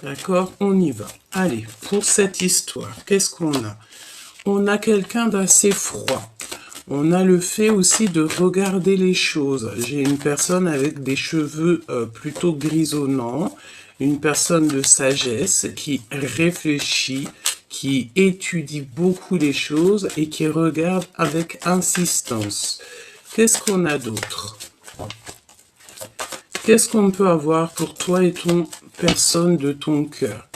D'accord? On y va. Allez, pour cette histoire, qu'est-ce qu'on a? On a quelqu'un d'assez froid. On a le fait aussi de regarder les choses. J'ai une personne avec des cheveux plutôt grisonnants, une personne de sagesse qui réfléchit, qui étudie beaucoup les choses et qui regarde avec insistance. Qu'est-ce qu'on a d'autre? Qu'est-ce qu'on peut avoir pour toi et ton personne de ton cœur?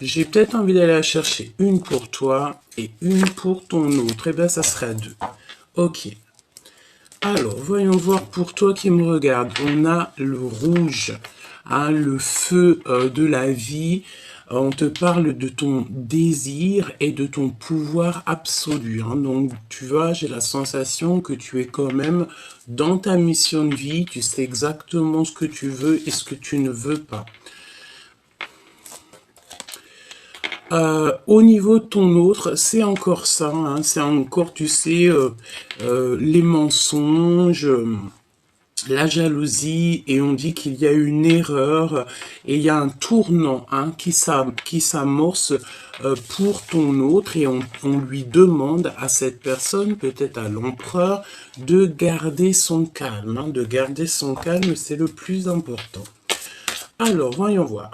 J'ai peut-être envie d'aller la chercher une pour toi et une pour ton autre. Eh bien, ça sera deux. Ok. Alors, voyons voir pour toi qui me regarde. On a le rouge, hein, le feu de la vie. On te parle de ton désir et de ton pouvoir absolu, hein. Donc, tu vois, j'ai la sensation que tu es quand même dans ta mission de vie. Tu sais exactement ce que tu veux et ce que tu ne veux pas. Au niveau de ton autre, c'est encore ça, hein, c'est encore, tu sais, les mensonges, la jalousie, et on dit qu'il y a une erreur, et il y a un tournant, hein, qui s'amorce pour ton autre, et on lui demande à cette personne, peut-être à l'empereur, de garder son calme, hein, de garder son calme, c'est le plus important. Alors, voyons voir.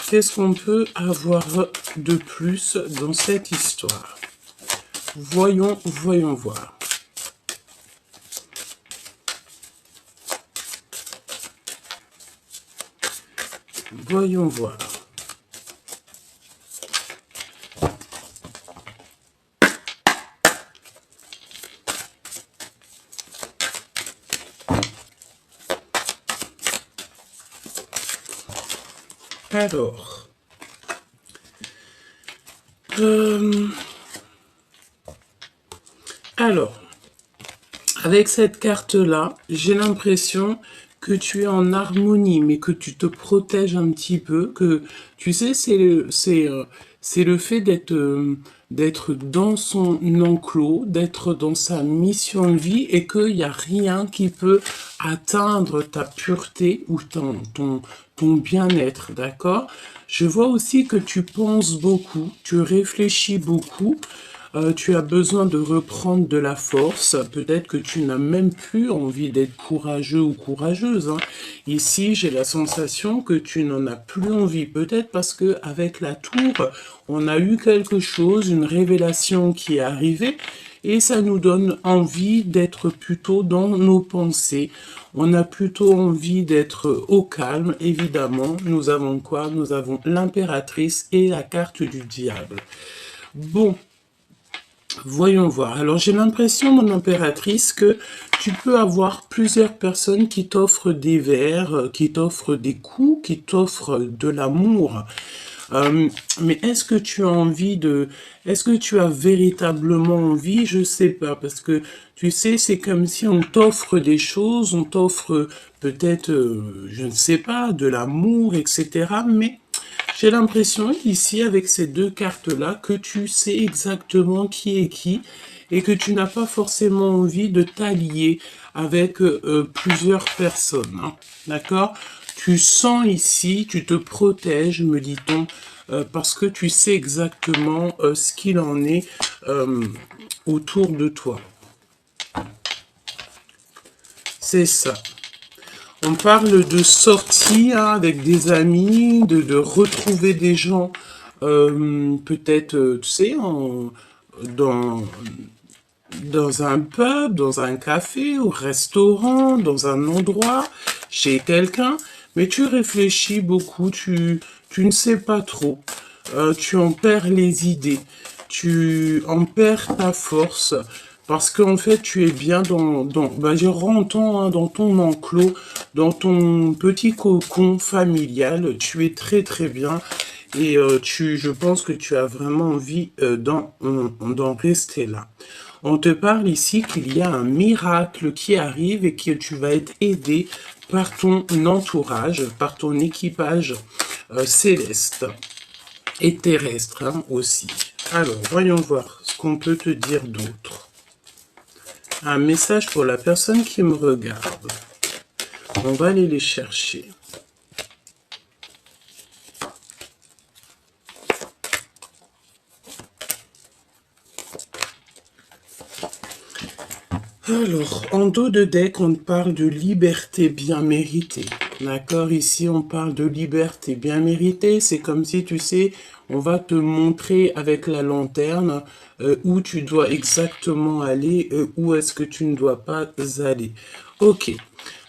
Qu'est-ce qu'on peut avoir de plus dans cette histoire? Voyons voir. Voyons voir. Alors, alors, avec cette carte-là, j'ai l'impression que tu es en harmonie, mais que tu te protèges un petit peu, que tu sais, c'est le fait d'être dans son enclos, d'être dans sa mission de vie, et qu'il n'y a rien qui peut atteindre ta pureté ou ton bien-être, d'accord? Je vois aussi que tu penses beaucoup, tu réfléchis beaucoup, tu as besoin de reprendre de la force. Peut-être que tu n'as même plus envie d'être courageux ou courageuse, hein. Ici, j'ai la sensation que tu n'en as plus envie. Peut-être parce que avec la tour, on a eu quelque chose, une révélation qui est arrivée. Et ça nous donne envie d'être plutôt dans nos pensées. On a plutôt envie d'être au calme, évidemment. Nous avons quoi? Nous avons l'impératrice et la carte du diable. Bon, voyons voir. Alors, j'ai l'impression, mon impératrice, que tu peux avoir plusieurs personnes qui t'offrent des verres, qui t'offrent des coups, qui t'offrent de l'amour. Mais est-ce que tu as envie de... Est-ce que tu as véritablement envie? Je sais pas, parce que tu sais, c'est comme si on t'offre des choses, on t'offre peut-être, je ne sais pas, de l'amour, etc. Mais j'ai l'impression ici, avec ces deux cartes-là, que tu sais exactement qui est qui et que tu n'as pas forcément envie de t'allier avec plusieurs personnes, hein. D'accord? Tu sens ici, tu te protèges, me dit-on, parce que tu sais exactement ce qu'il en est autour de toi. C'est ça. On parle de sortie, hein, avec des amis, de retrouver des gens, peut-être, tu sais, dans, dans un pub, dans un café, au restaurant, dans un endroit, chez quelqu'un, mais tu réfléchis beaucoup, tu ne sais pas trop. Tu en perds les idées, tu en perds ta force, parce qu'en fait, tu es bien je rentre, hein, dans ton enclos, dans ton petit cocon familial, tu es très très bien, et je pense que tu as vraiment envie d'en rester là. On te parle ici qu'il y a un miracle qui arrive et que tu vas être aidé par ton entourage, par ton équipage céleste et terrestre, hein, aussi. Alors, voyons voir ce qu'on peut te dire d'autre. Un message pour la personne qui me regarde. On va aller les chercher. Alors, en dos de deck, on parle de liberté bien méritée. D'accord? Ici, on parle de liberté bien méritée. C'est comme si, tu sais, on va te montrer avec la lanterne où tu dois exactement aller, où est-ce que tu ne dois pas aller. Ok.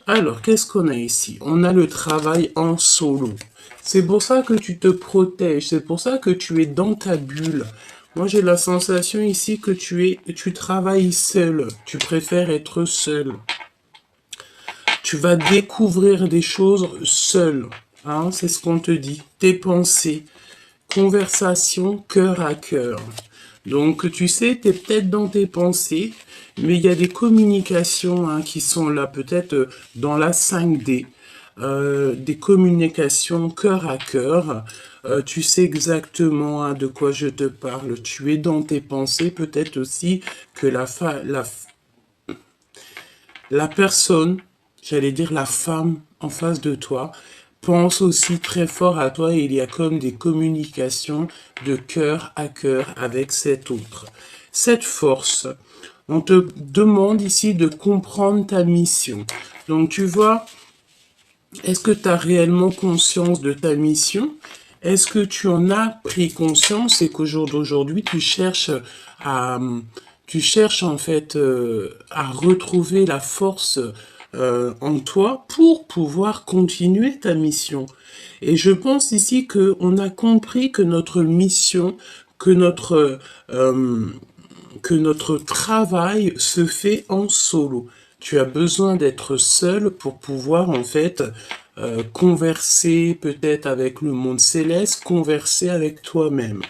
Alors, qu'est-ce qu'on a ici? On a le travail en solo. C'est pour ça que tu te protèges. C'est pour ça que tu es dans ta bulle. Moi, j'ai la sensation ici que tu travailles seul. Tu préfères être seul. Tu vas découvrir des choses seul. Hein, c'est ce qu'on te dit. Tes pensées, conversation cœur à cœur. Donc, tu sais, tu es peut-être dans tes pensées, mais il y a des communications hein, qui sont là, peut-être dans la 5D. Des communications cœur à cœur. Tu sais exactement hein, de quoi je te parle. Tu es dans tes pensées, peut-être aussi que la personne, j'allais dire la femme en face de toi, pense aussi très fort à toi et il y a comme des communications de cœur à cœur avec cet autre. Cette force, on te demande ici de comprendre ta mission. Donc tu vois, est-ce que tu as réellement conscience de ta mission? Est-ce que tu en as pris conscience et qu'au jour d'aujourd'hui, à, tu cherches en fait à retrouver la force en toi pour pouvoir continuer ta mission? Et je pense ici que on a compris que notre mission, que euh, que notre travail se fait en solo. Tu as besoin d'être seul pour pouvoir en fait converser peut-être avec le monde céleste, converser avec toi-même.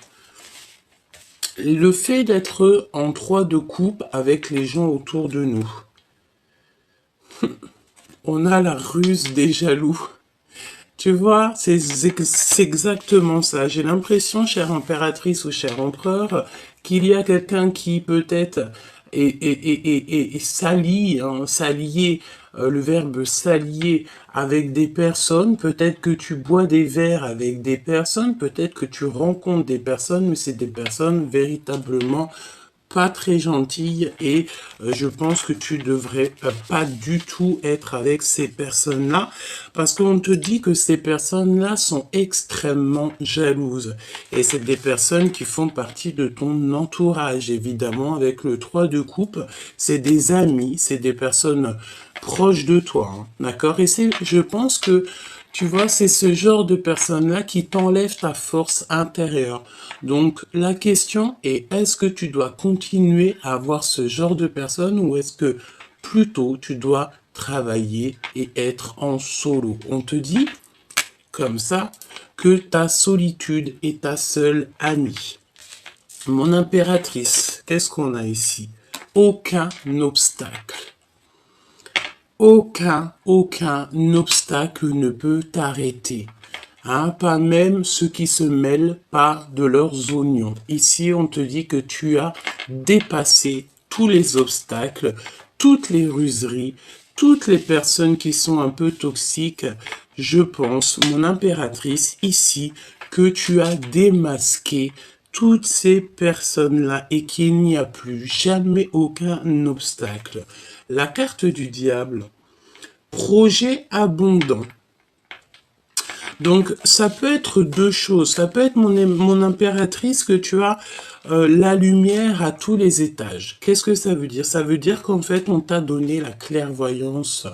Le fait d'être en trois de coupe avec les gens autour de nous. On a la ruse des jaloux. Tu vois, c'est exactement ça. J'ai l'impression, chère impératrice ou cher empereur, qu'il y a quelqu'un qui peut-être s'allie, hein, s'allier, le verbe s'allier avec des personnes. Peut-être que tu bois des verres avec des personnes, peut-être que tu rencontres des personnes, mais c'est des personnes véritablement pas très gentille et je pense que tu devrais pas du tout être avec ces personnes-là parce qu'on te dit que ces personnes-là sont extrêmement jalouses et c'est des personnes qui font partie de ton entourage évidemment avec le 3 de coupe, c'est des amis, c'est des personnes proches de toi, hein, d'accord? Et je pense que tu vois, c'est ce genre de personnes-là qui t'enlèvent ta force intérieure. Donc, la question est, est-ce que tu dois continuer à avoir ce genre de personnes ou est-ce que plutôt tu dois travailler et être en solo? On te dit, comme ça, que ta solitude est ta seule amie. Mon impératrice, qu'est-ce qu'on a ici? Aucun obstacle. Aucun obstacle ne peut t'arrêter. Hein, pas même ceux qui se mêlent pas de leurs oignons. Ici, on te dit que tu as dépassé tous les obstacles, toutes les ruseries, toutes les personnes qui sont un peu toxiques. Je pense, mon impératrice, ici, que tu as démasqué toutes ces personnes-là et qu'il n'y a plus jamais aucun obstacle. La carte du diable, projet abondant. Donc, ça peut être deux choses. Ça peut être mon impératrice que tu as la lumière à tous les étages. Qu'est-ce que ça veut dire? Ça veut dire qu'en fait, on t'a donné la clairvoyance.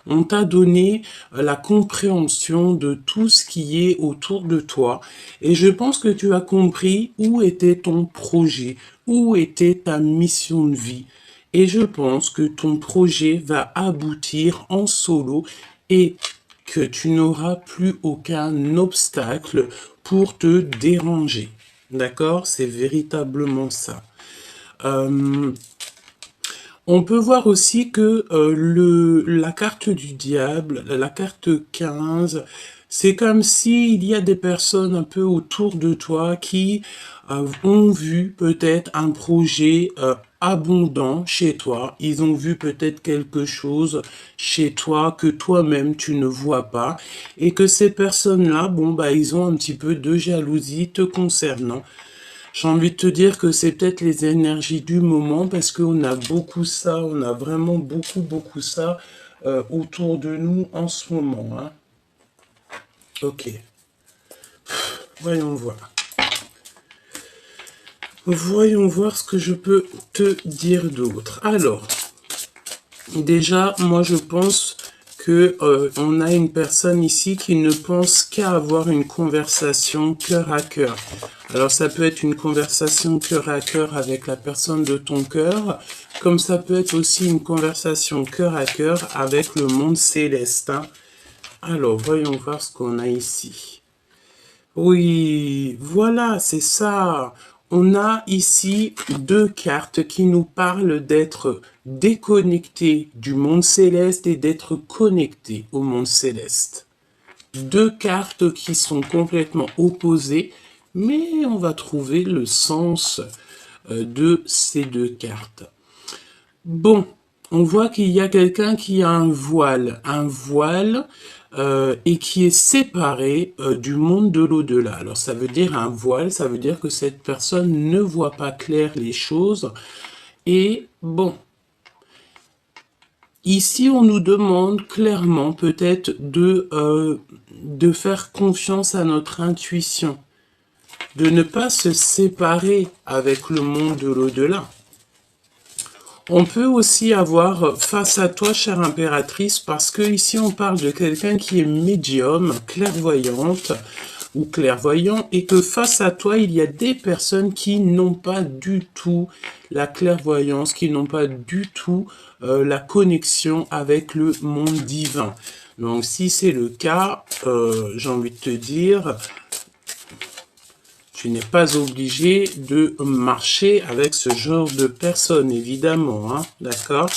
On t'a donné la compréhension de tout ce qui est autour de toi. Et je pense que tu as compris où était ton projet, où était ta mission de vie. Et je pense que ton projet va aboutir en solo et que tu n'auras plus aucun obstacle pour te déranger. D'accord? C'est véritablement ça. On peut voir aussi que la carte du diable, la carte 15, c'est comme s'il y a des personnes un peu autour de toi qui ont vu peut-être un projet abondant chez toi. Ils ont vu peut-être quelque chose chez toi que toi-même tu ne vois pas et que ces personnes-là, bon bah ils ont un petit peu de jalousie te concernant. J'ai envie de te dire que c'est peut-être les énergies du moment parce qu'on a beaucoup ça, on a vraiment beaucoup ça autour de nous en ce moment, hein. Ok, voyons voir. Voyons voir ce que je peux te dire d'autre. Alors, déjà, moi je pense que on a une personne ici qui ne pense qu'à avoir une conversation cœur à cœur. Alors ça peut être une conversation cœur à cœur avec la personne de ton cœur, comme ça peut être aussi une conversation cœur à cœur avec le monde céleste, hein. Alors, voyons voir ce qu'on a ici. Oui, voilà, c'est ça. On a ici deux cartes qui nous parlent d'être déconnectés du monde céleste et d'être connectés au monde céleste. Deux cartes qui sont complètement opposées, mais on va trouver le sens de ces deux cartes. Bon, on voit qu'il y a quelqu'un qui a un voile et qui est séparé du monde de l'au-delà. Alors ça veut dire un voile, ça veut dire que cette personne ne voit pas clair les choses. Et bon, ici on nous demande clairement peut-être de faire confiance à notre intuition, de ne pas se séparer avec le monde de l'au-delà. On peut aussi avoir face à toi, chère impératrice, parce que ici on parle de quelqu'un qui est médium, clairvoyante ou clairvoyant, et que face à toi, il y a des personnes qui n'ont pas du tout la clairvoyance, qui n'ont pas du tout la connexion avec le monde divin. Donc si c'est le cas, j'ai envie de te dire, tu n'es pas obligé de marcher avec ce genre de personnes, évidemment, hein, d'accord?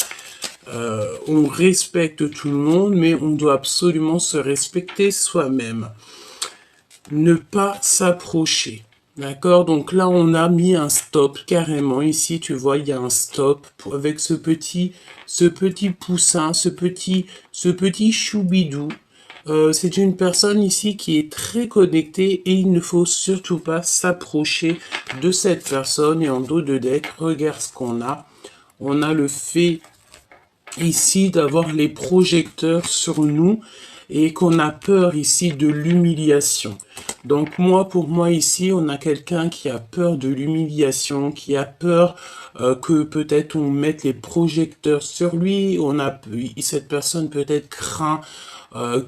On respecte tout le monde, mais on doit absolument se respecter soi-même. Ne pas s'approcher, d'accord? Donc là, on a mis un stop, carrément. Ici, tu vois, il y a un stop avec ce petit poussin, ce petit choubidou. C'est une personne ici qui est très connectée et il ne faut surtout pas s'approcher de cette personne. Et en dos de deck, regarde ce qu'on a. On a le fait ici d'avoir les projecteurs sur nous et qu'on a peur ici de l'humiliation. Donc pour moi ici, on a quelqu'un qui a peur de l'humiliation, qui a peur que peut-être on mette les projecteurs sur lui. Cette personne peut-être craint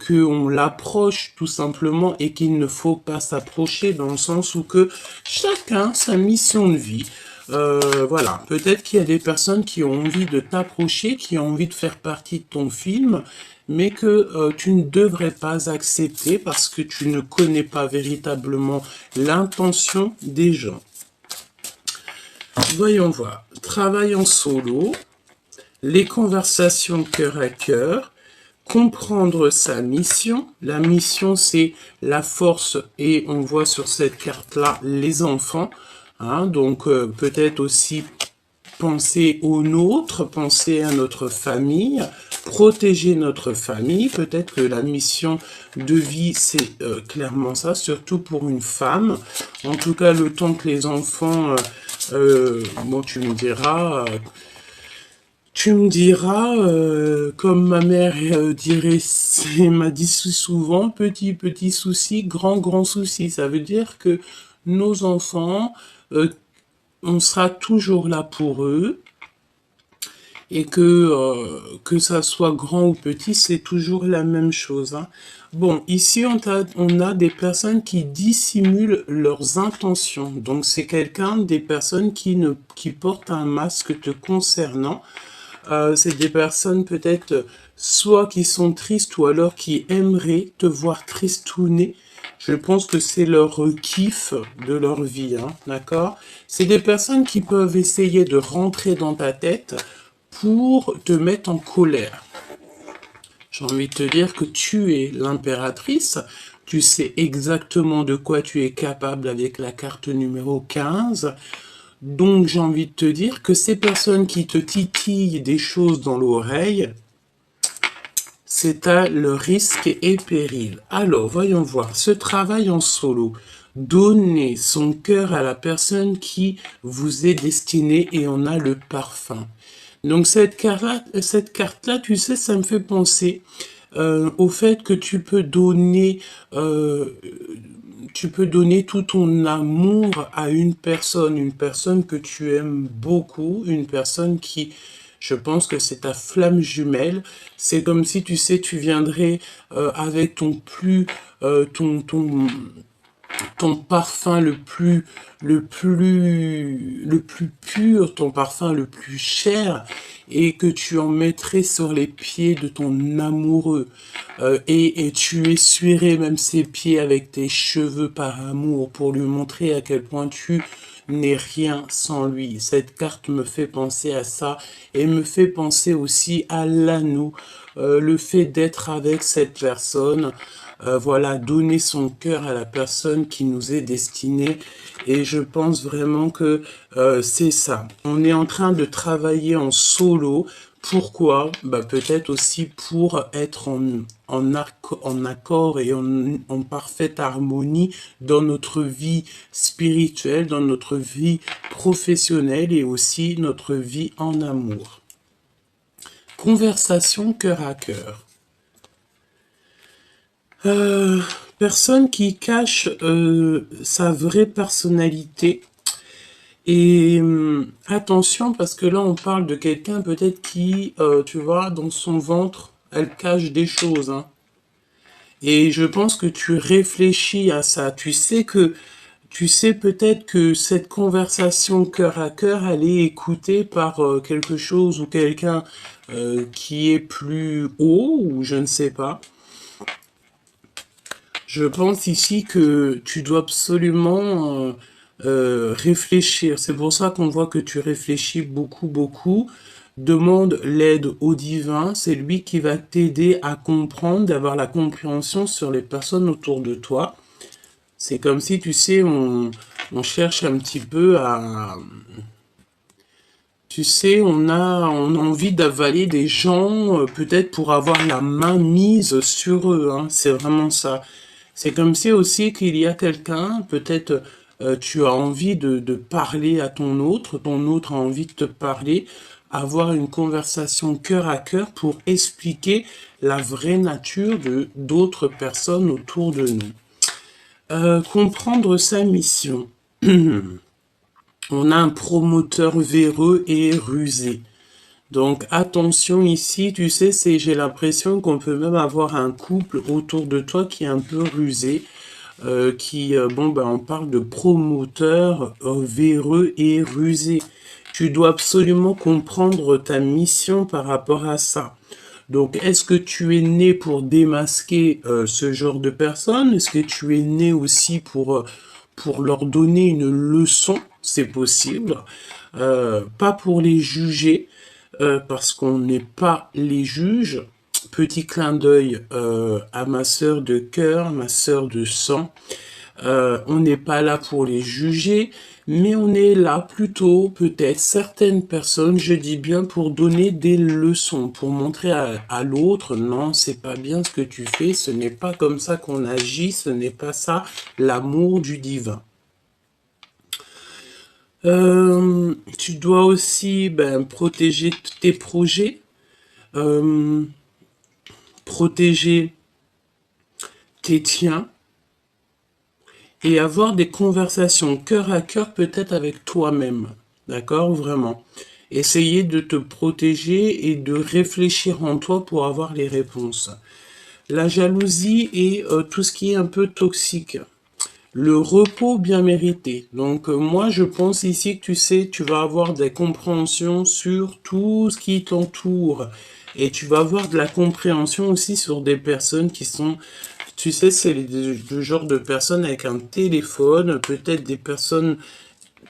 qu'on l'approche tout simplement et qu'il ne faut pas s'approcher dans le sens où que chacun sa mission de vie. Voilà, peut-être qu'il y a des personnes qui ont envie de t'approcher, qui ont envie de faire partie de ton film, mais que tu ne devrais pas accepter parce que tu ne connais pas véritablement l'intention des gens. Voyons voir. Travail en solo, les conversations cœur à cœur, comprendre sa mission. La mission, c'est la force et on voit sur cette carte-là les enfants. Hein, donc peut-être aussi penser aux nôtres, penser à notre famille, protéger notre famille. Peut-être que la mission de vie, c'est clairement ça, surtout pour une femme. En tout cas, le temps que les enfants, bon, tu me diras... comme ma mère dirait, m'a dit souvent, petit souci, grand souci. Ça veut dire que nos enfants, on sera toujours là pour eux et que ça soit grand ou petit, c'est toujours la même chose, hein. Bon, ici, on a des personnes qui dissimulent leurs intentions. Donc, c'est des personnes qui portent un masque te concernant. C'est des personnes peut-être soit qui sont tristes ou alors qui aimeraient te voir tristouner. Je pense que c'est leur kiff de leur vie, hein, d'accord? C'est des personnes qui peuvent essayer de rentrer dans ta tête pour te mettre en colère. J'ai envie de te dire que tu es l'impératrice, tu sais exactement de quoi tu es capable avec la carte numéro 15. Donc j'ai envie de te dire que ces personnes qui te titillent des choses dans l'oreille, c'est à le risque et péril. Alors, voyons voir. Ce travail en solo. Donner son cœur à la personne qui vous est destinée et on a le parfum. Donc cette carte-là, tu sais, ça me fait penser au fait que euh, tu peux donner tout ton amour à une personne que tu aimes beaucoup, une personne qui, je pense que c'est ta flamme jumelle. C'est comme si, tu sais, tu viendrais avec ton parfum le plus pur, ton parfum le plus cher, et que tu en mettrais sur les pieds de ton amoureux, et tu essuierais même ses pieds avec tes cheveux par amour pour lui montrer à quel point tu n'es rien sans lui. Cette carte me fait penser à ça et me fait penser aussi à l'anneau, le fait d'être avec cette personne, voilà, donner son cœur à la personne qui nous est destinée. Et je pense vraiment que c'est ça. On est en train de travailler en solo. Pourquoi? Bah, peut-être aussi pour être en accord et en parfaite harmonie dans notre vie spirituelle, dans notre vie professionnelle et aussi notre vie en amour. Conversation cœur à cœur. Personne qui cache sa vraie personnalité. Et attention, parce que là, on parle de quelqu'un peut-être qui, tu vois, dans son ventre, elle cache des choses. Hein. Et je pense que tu réfléchis à ça. Tu sais peut-être que cette conversation cœur à cœur, elle est écoutée par quelque chose ou quelqu'un qui est plus haut, ou je ne sais pas. Je pense ici que tu dois absolument réfléchir. C'est pour ça qu'on voit que tu réfléchis beaucoup, beaucoup. Demande l'aide au divin. C'est lui qui va t'aider à comprendre, d'avoir la compréhension sur les personnes autour de toi. C'est comme si, tu sais, on cherche un petit peu à... Tu sais, on a envie d'avaler des gens, peut-être pour avoir la main mise sur eux. Hein. C'est vraiment ça. C'est comme si aussi qu'il y a quelqu'un, peut-être tu as envie de parler à ton autre a envie de te parler, avoir une conversation cœur à cœur pour expliquer la vraie nature de d'autres personnes autour de nous. Comprendre sa mission. On a un promoteur véreux et rusé. Donc attention ici, tu sais, j'ai l'impression qu'on peut même avoir un couple autour de toi qui est un peu rusé, bon ben on parle de promoteur véreux et rusé. Tu dois absolument comprendre ta mission par rapport à ça. Donc est-ce que tu es né pour démasquer ce genre de personnes? Est-ce que tu es né aussi pour leur donner une leçon? C'est possible. Pas pour les juger, parce qu'on n'est pas les juges. Petit clin d'œil à ma sœur de cœur, ma sœur de sang. On n'est pas là pour les juger, mais on est là plutôt, peut-être, certaines personnes, je dis bien, pour donner des leçons, pour montrer à l'autre, non, c'est pas bien ce que tu fais, ce n'est pas comme ça qu'on agit, ce n'est pas ça, l'amour du divin. Tu dois aussi protéger tes projets, protéger tes tiens et avoir des conversations cœur à cœur peut-être avec toi-même. D'accord? Vraiment. Essayer de te protéger et de réfléchir en toi pour avoir les réponses. La jalousie et tout ce qui est un peu toxique. Le repos bien mérité. Donc moi je pense ici que tu sais, tu vas avoir des compréhensions sur tout ce qui t'entoure. Et tu vas avoir de la compréhension aussi sur des personnes qui sont, tu sais, c'est le genre de personnes avec un téléphone, peut-être des personnes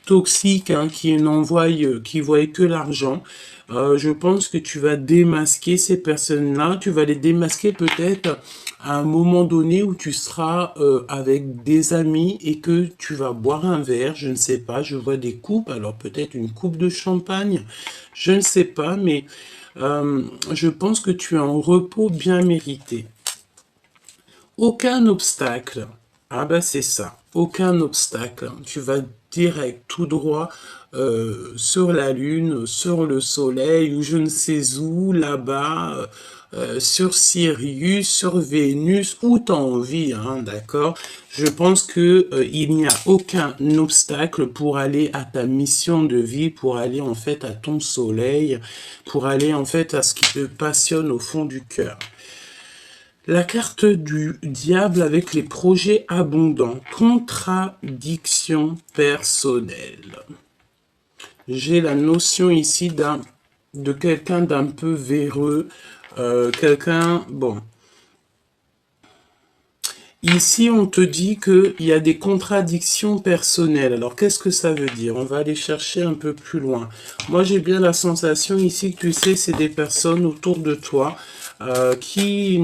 toxiques hein, qui voient que l'argent. Je pense que tu vas démasquer ces personnes-là. Tu vas les démasquer peut-être à un moment donné où tu seras avec des amis et que tu vas boire un verre. Je ne sais pas, je vois des coupes. Alors peut-être une coupe de champagne. Je ne sais pas, mais Je pense que tu es en repos bien mérité. Aucun obstacle. Ah ben c'est ça. Aucun obstacle. Tu vas direct, tout droit sur la Lune, sur le Soleil, ou je ne sais où, là-bas, sur Sirius, sur Vénus, où t'as envie, hein, d'accord? Je pense que il n'y a aucun obstacle pour aller à ta mission de vie, pour aller en fait à ton soleil, pour aller en fait à ce qui te passionne au fond du cœur. La carte du diable avec les projets abondants. Contradiction personnelle. J'ai la notion ici de quelqu'un d'un peu véreux. Bon. Ici, on te dit qu'il y a des contradictions personnelles. Alors, qu'est-ce que ça veut dire? On va aller chercher un peu plus loin. Moi, j'ai bien la sensation ici que tu sais, c'est des personnes autour de toi qui...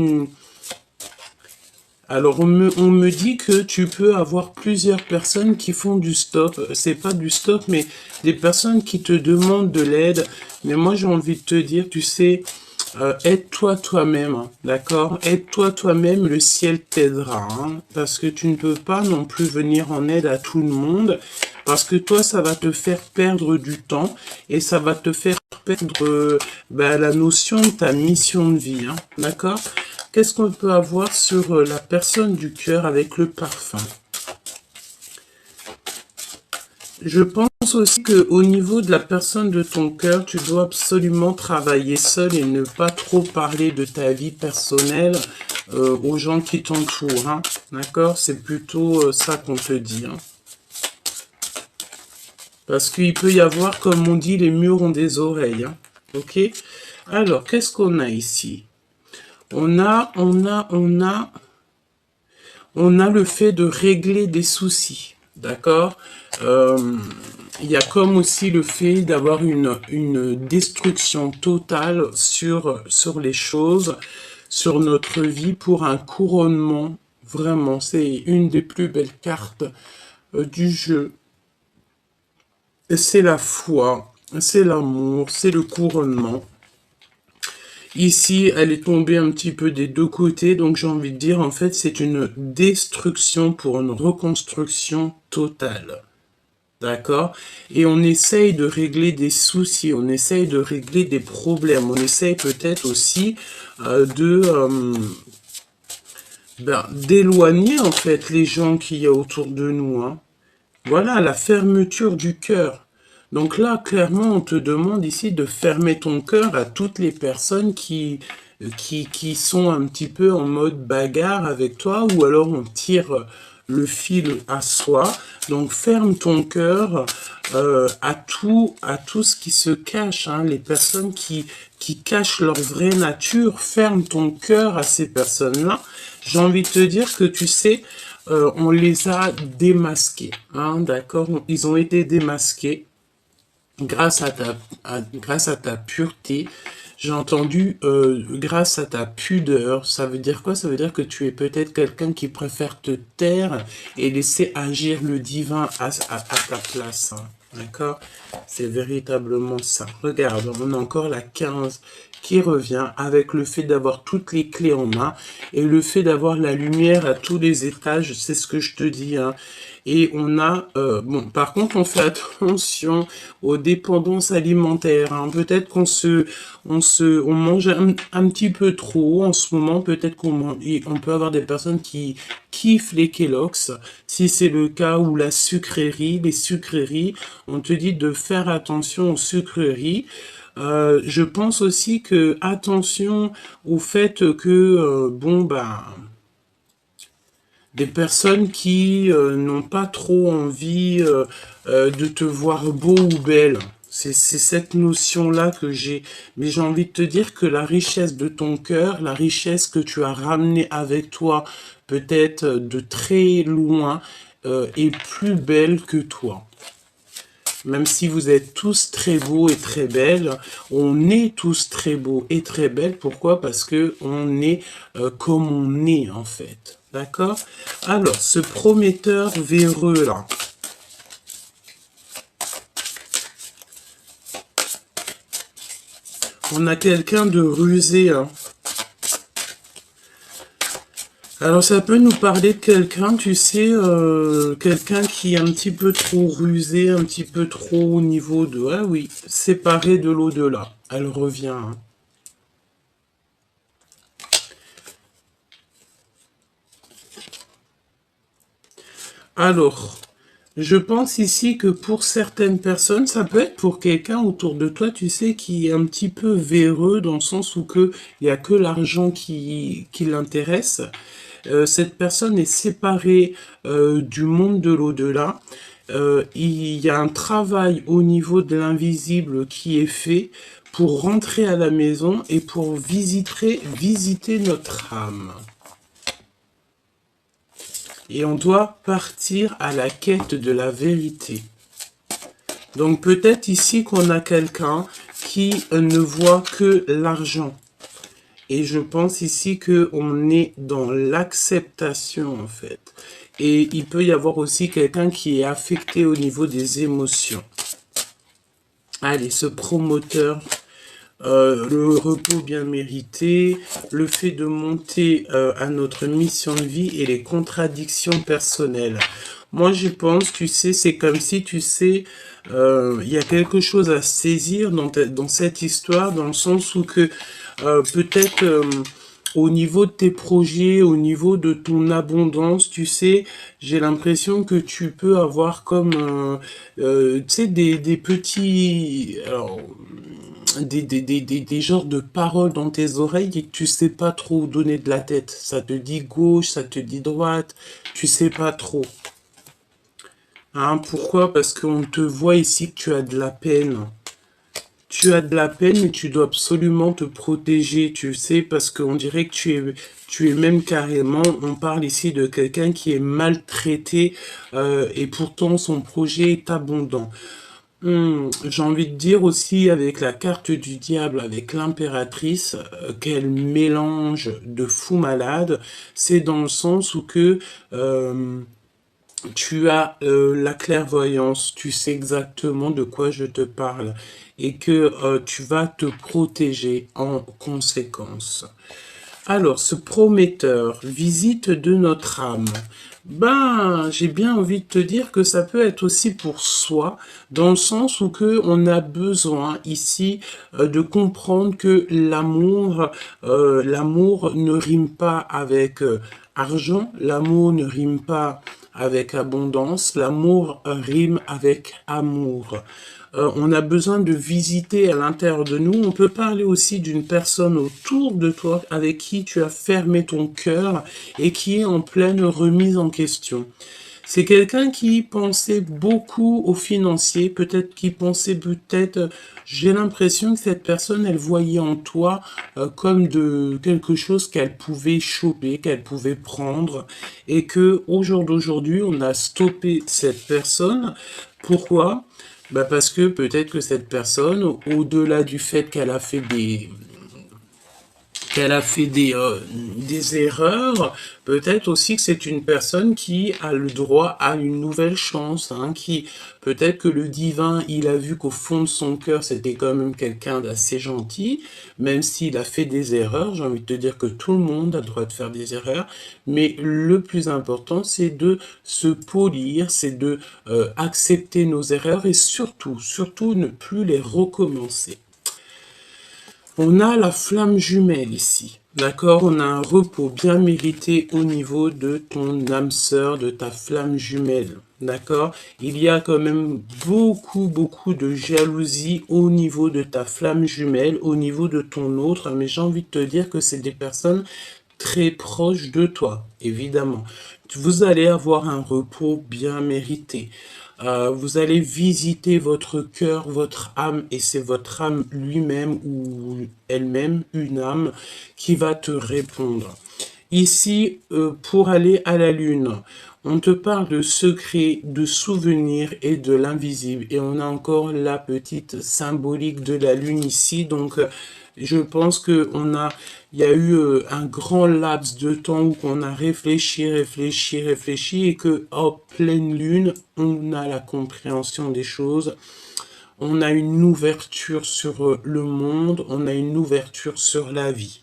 Alors, on me dit que tu peux avoir plusieurs personnes qui font du stop. C'est pas du stop, mais des personnes qui te demandent de l'aide. Mais moi, j'ai envie de te dire, tu sais, aide-toi toi-même, hein, d'accord? Aide-toi toi-même, le ciel t'aidera, hein, parce que tu ne peux pas non plus venir en aide à tout le monde, parce que toi, ça va te faire perdre du temps et ça va te faire perdre la notion de ta mission de vie, hein, d'accord? Qu'est-ce qu'on peut avoir sur la personne du cœur avec le parfum? Je pense aussi que au niveau de la personne de ton cœur, tu dois absolument travailler seul et ne pas trop parler de ta vie personnelle aux gens qui t'entourent, hein. D'accord? C'est plutôt ça qu'on te dit, hein. Parce qu'il peut y avoir, comme on dit, les murs ont des oreilles, hein. Ok? Alors, qu'est-ce qu'on a ici? On a le fait de régler des soucis, d'accord? Il y a comme aussi le fait d'avoir une destruction totale sur les choses, sur notre vie pour un couronnement. Vraiment, c'est une des plus belles cartes du jeu. C'est la foi, c'est l'amour, c'est le couronnement. Ici, elle est tombée un petit peu des deux côtés, donc j'ai envie de dire, en fait, c'est une destruction pour une reconstruction totale. D'accord? Et on essaye de régler des soucis, on essaye de régler des problèmes, on essaye peut-être aussi d'éloigner, en fait, les gens qu'il y a autour de nous, hein. Voilà, la fermeture du cœur. Donc là, clairement, on te demande ici de fermer ton cœur à toutes les personnes qui sont un petit peu en mode bagarre avec toi, ou alors on tire le fil à soi. Donc ferme ton cœur à tout ce qui se cache, hein, les personnes qui cachent leur vraie nature. Ferme ton cœur à ces personnes-là. J'ai envie de te dire que tu sais, on les a démasqués, hein, d'accord? Ils ont été démasqués grâce grâce à ta pureté. J'ai entendu grâce à ta pudeur. Ça veut dire quoi? Ça veut dire que tu es peut-être quelqu'un qui préfère te taire et laisser agir le divin à ta place, hein. D'accord? C'est véritablement ça. Regarde, on a encore la 15 qui revient avec le fait d'avoir toutes les clés en main et le fait d'avoir la lumière à tous les étages, c'est ce que je te dis, hein. Et on a, bon, par contre, on fait attention aux dépendances alimentaires, hein. Peut-être on mange un petit peu trop en ce moment. Peut-être on peut avoir des personnes qui kiffent les Kellogg's. Si c'est le cas, ou la sucrerie, les sucreries, on te dit de faire attention aux sucreries. Je pense aussi que attention au fait que des personnes qui n'ont pas trop envie de te voir beau ou belle. C'est cette notion-là que j'ai. Mais j'ai envie de te dire que la richesse de ton cœur, la richesse que tu as ramenée avec toi, peut-être de très loin, est plus belle que toi. Même si vous êtes tous très beaux et très belles, on est tous très beaux et très belles. Pourquoi? Parce que on est comme on est, en fait. D'accord? Alors, ce prometteur véreux là. On a quelqu'un de rusé, hein. Alors ça peut nous parler de quelqu'un, tu sais, quelqu'un qui est un petit peu trop rusé, un petit peu trop au niveau de... Ah oui, séparé de l'au-delà. Elle revient, hein. Alors, je pense ici que pour certaines personnes, ça peut être pour quelqu'un autour de toi, tu sais, qui est un petit peu véreux dans le sens où que il y a que l'argent qui l'intéresse. Cette personne est séparée du monde de l'au-delà. Il y a un travail au niveau de l'invisible qui est fait pour rentrer à la maison et pour visiter notre âme. Et on doit partir à la quête de la vérité. Donc peut-être ici qu'on a quelqu'un qui ne voit que l'argent. Et je pense ici qu'on est dans l'acceptation en fait. Et il peut y avoir aussi quelqu'un qui est affecté au niveau des émotions. Allez, ce promoteur, le repos bien mérité, le fait de monter à notre mission de vie et les contradictions personnelles. Moi, je pense, tu sais, c'est comme si, tu sais, il y a quelque chose à saisir dans cette histoire, dans le sens où que peut-être au niveau de tes projets, au niveau de ton abondance, tu sais, j'ai l'impression que tu peux avoir comme, tu sais, des petits... Alors, des genres de paroles dans tes oreilles et que tu sais pas trop où donner de la tête. Ça te dit gauche, ça te dit droite, tu sais pas trop. Hein, pourquoi? Parce qu'on te voit ici que tu as de la peine. Tu as de la peine, mais tu dois absolument te protéger, tu sais, parce qu'on dirait que tu es même carrément, on parle ici de quelqu'un qui est maltraité et pourtant son projet est abondant. J'ai envie de dire aussi avec la carte du diable, avec l'impératrice, quel mélange de fou malade. C'est dans le sens où que tu as la clairvoyance, tu sais exactement de quoi je te parle et que tu vas te protéger en conséquence. Alors, ce prometteur, visite de notre âme. Ben, j'ai bien envie de te dire que ça peut être aussi pour soi, dans le sens où que on a besoin ici de comprendre que l'amour ne rime pas avec argent, l'amour ne rime pas avec abondance, l'amour rime avec amour. On a besoin de visiter à l'intérieur de nous. On peut parler aussi d'une personne autour de toi avec qui tu as fermé ton cœur et qui est en pleine remise en question. C'est quelqu'un qui pensait beaucoup au financier, j'ai l'impression que cette personne, elle voyait en toi comme de quelque chose qu'elle pouvait choper, qu'elle pouvait prendre, et que au jour d'aujourd'hui, on a stoppé cette personne. Pourquoi? Bah parce que peut-être que cette personne, au-delà du fait qu'elle a fait des erreurs, peut-être aussi que c'est une personne qui a le droit à une nouvelle chance, hein, qui peut-être que le divin, il a vu qu'au fond de son cœur, c'était quand même quelqu'un d'assez gentil, même s'il a fait des erreurs. J'ai envie de te dire que tout le monde a le droit de faire des erreurs, mais le plus important, c'est de se polir, c'est de accepter nos erreurs et surtout ne plus les recommencer. On a la flamme jumelle ici, d'accord? On a un repos bien mérité au niveau de ton âme sœur, de ta flamme jumelle, d'accord? Il y a quand même beaucoup de jalousie au niveau de ta flamme jumelle, au niveau de ton autre, mais j'ai envie de te dire que c'est des personnes très proches de toi, évidemment. Vous allez avoir un repos bien mérité. Vous allez visiter votre cœur, votre âme, et c'est votre âme lui-même ou elle-même, une âme, qui va te répondre. Ici, pour aller à la lune, on te parle de secrets, de souvenirs et de l'invisible. Et on a encore la petite symbolique de la lune ici. Donc, je pense il y a eu un grand laps de temps où on a réfléchi et que, en pleine lune, on a la compréhension des choses. on a une ouverture sur le monde, on a une ouverture sur la vie.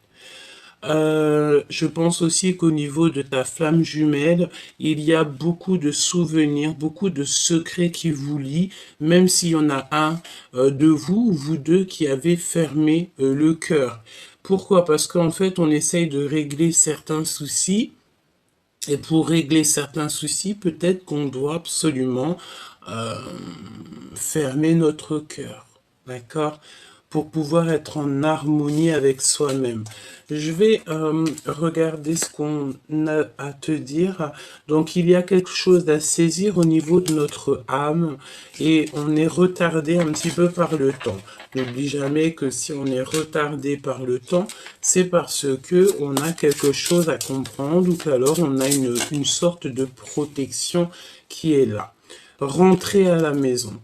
Je pense aussi qu'au niveau de ta flamme jumelle, il y a beaucoup de souvenirs, beaucoup de secrets qui vous lient, même s'il y en a un de vous ou vous deux qui avez fermé le cœur. Pourquoi? Parce qu'en fait, on essaye de régler certains soucis. Et pour régler certains soucis, peut-être qu'on doit absolument euh, fermer notre cœur, d'accord? Pour pouvoir être en harmonie avec soi-même. Je vais regarder ce qu'on a à te dire. Donc, il y a quelque chose à saisir au niveau de notre âme et on est retardé un petit peu par le temps. N'oublie jamais que si on est retardé par le temps, c'est parce que on a quelque chose à comprendre ou qu'alors on a une sorte de protection qui est là. Rentrer à la maison.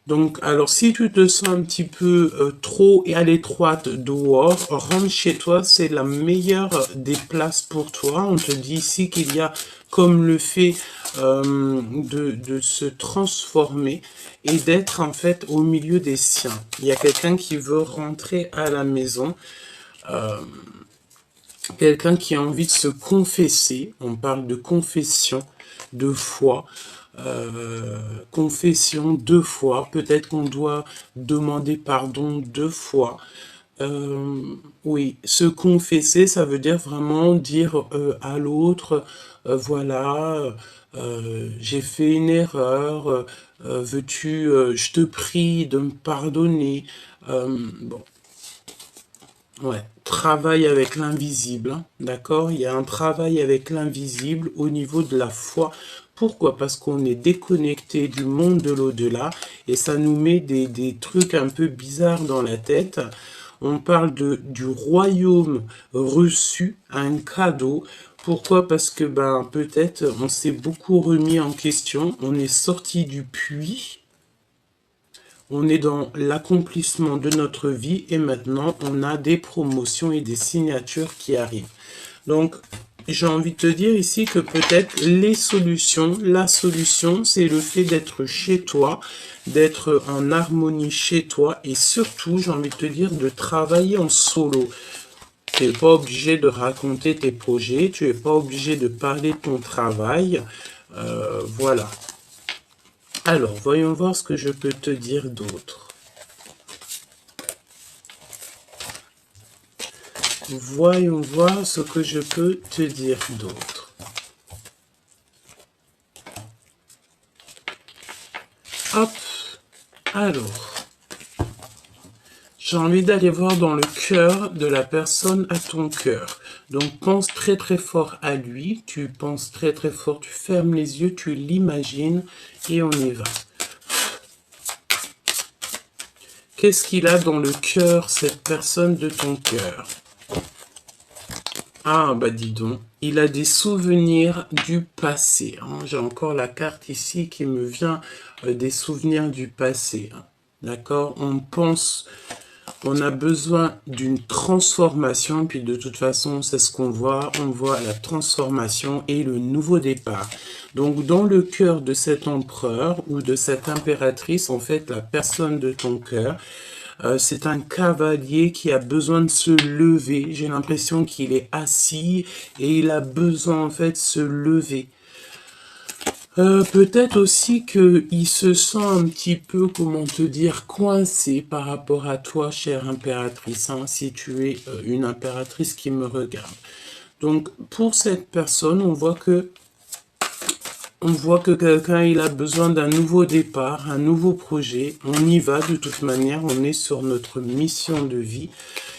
Donc, alors, si tu te sens un petit peu trop et à l'étroite dehors, rentre chez toi, c'est la meilleure des places pour toi. On te dit ici qu'il y a comme le fait de se transformer et d'être en fait au milieu des siens. Il y a quelqu'un qui veut rentrer à la maison, quelqu'un qui a envie de se confesser. On parle de confession, de foi. Confession 2 fois, peut-être qu'on doit demander pardon 2 fois. Euh, oui, se confesser, ça veut dire vraiment dire à l'autre, voilà, j'ai fait une erreur, veux-tu, je te prie de me pardonner. Bon, ouais, travail avec l'invisible, hein, d'accord? Il y a un travail avec l'invisible au niveau de la foi. Pourquoi? Parce qu'on est déconnecté du monde de l'au-delà et ça nous met des trucs un peu bizarres dans la tête. On parle du royaume reçu, un cadeau. Pourquoi? Parce que ben peut-être on s'est beaucoup remis en question, on est sorti du puits. On est dans l'accomplissement de notre vie et maintenant on a des promotions et des signatures qui arrivent. Donc, j'ai envie de te dire ici que peut-être la solution, c'est le fait d'être chez toi, d'être en harmonie chez toi et surtout, j'ai envie de te dire, de travailler en solo. Tu n'es pas obligé de raconter tes projets, tu n'es pas obligé de parler de ton travail. Voilà. Alors, voyons voir ce que je peux te dire d'autre. Voyons voir ce que je peux te dire d'autre. Hop, alors, j'ai envie d'aller voir dans le cœur de la personne à ton cœur. Donc, pense très très fort à lui, tu penses très très fort, tu fermes les yeux, tu l'imagines et on y va. Qu'est-ce qu'il a dans le cœur, cette personne de ton cœur? Ah, bah dis donc, il a des souvenirs du passé, hein. J'ai encore la carte ici qui me vient des souvenirs du passé, hein. D'accord? On pense, on a besoin d'une transformation, puis de toute façon, c'est ce qu'on voit. On voit la transformation et le nouveau départ. Donc, dans le cœur de cet empereur ou de cette impératrice, en fait, la personne de ton cœur, c'est un cavalier qui a besoin de se lever. J'ai l'impression qu'il est assis et il a besoin en fait de se lever. Peut-être aussi qu'il se sent un petit peu, comment te dire, coincé par rapport à toi, chère impératrice, hein, si tu es une impératrice qui me regarde. Donc, pour cette personne, on voit que quelqu'un, il a besoin d'un nouveau départ, un nouveau projet. On y va de toute manière, on est sur notre mission de vie.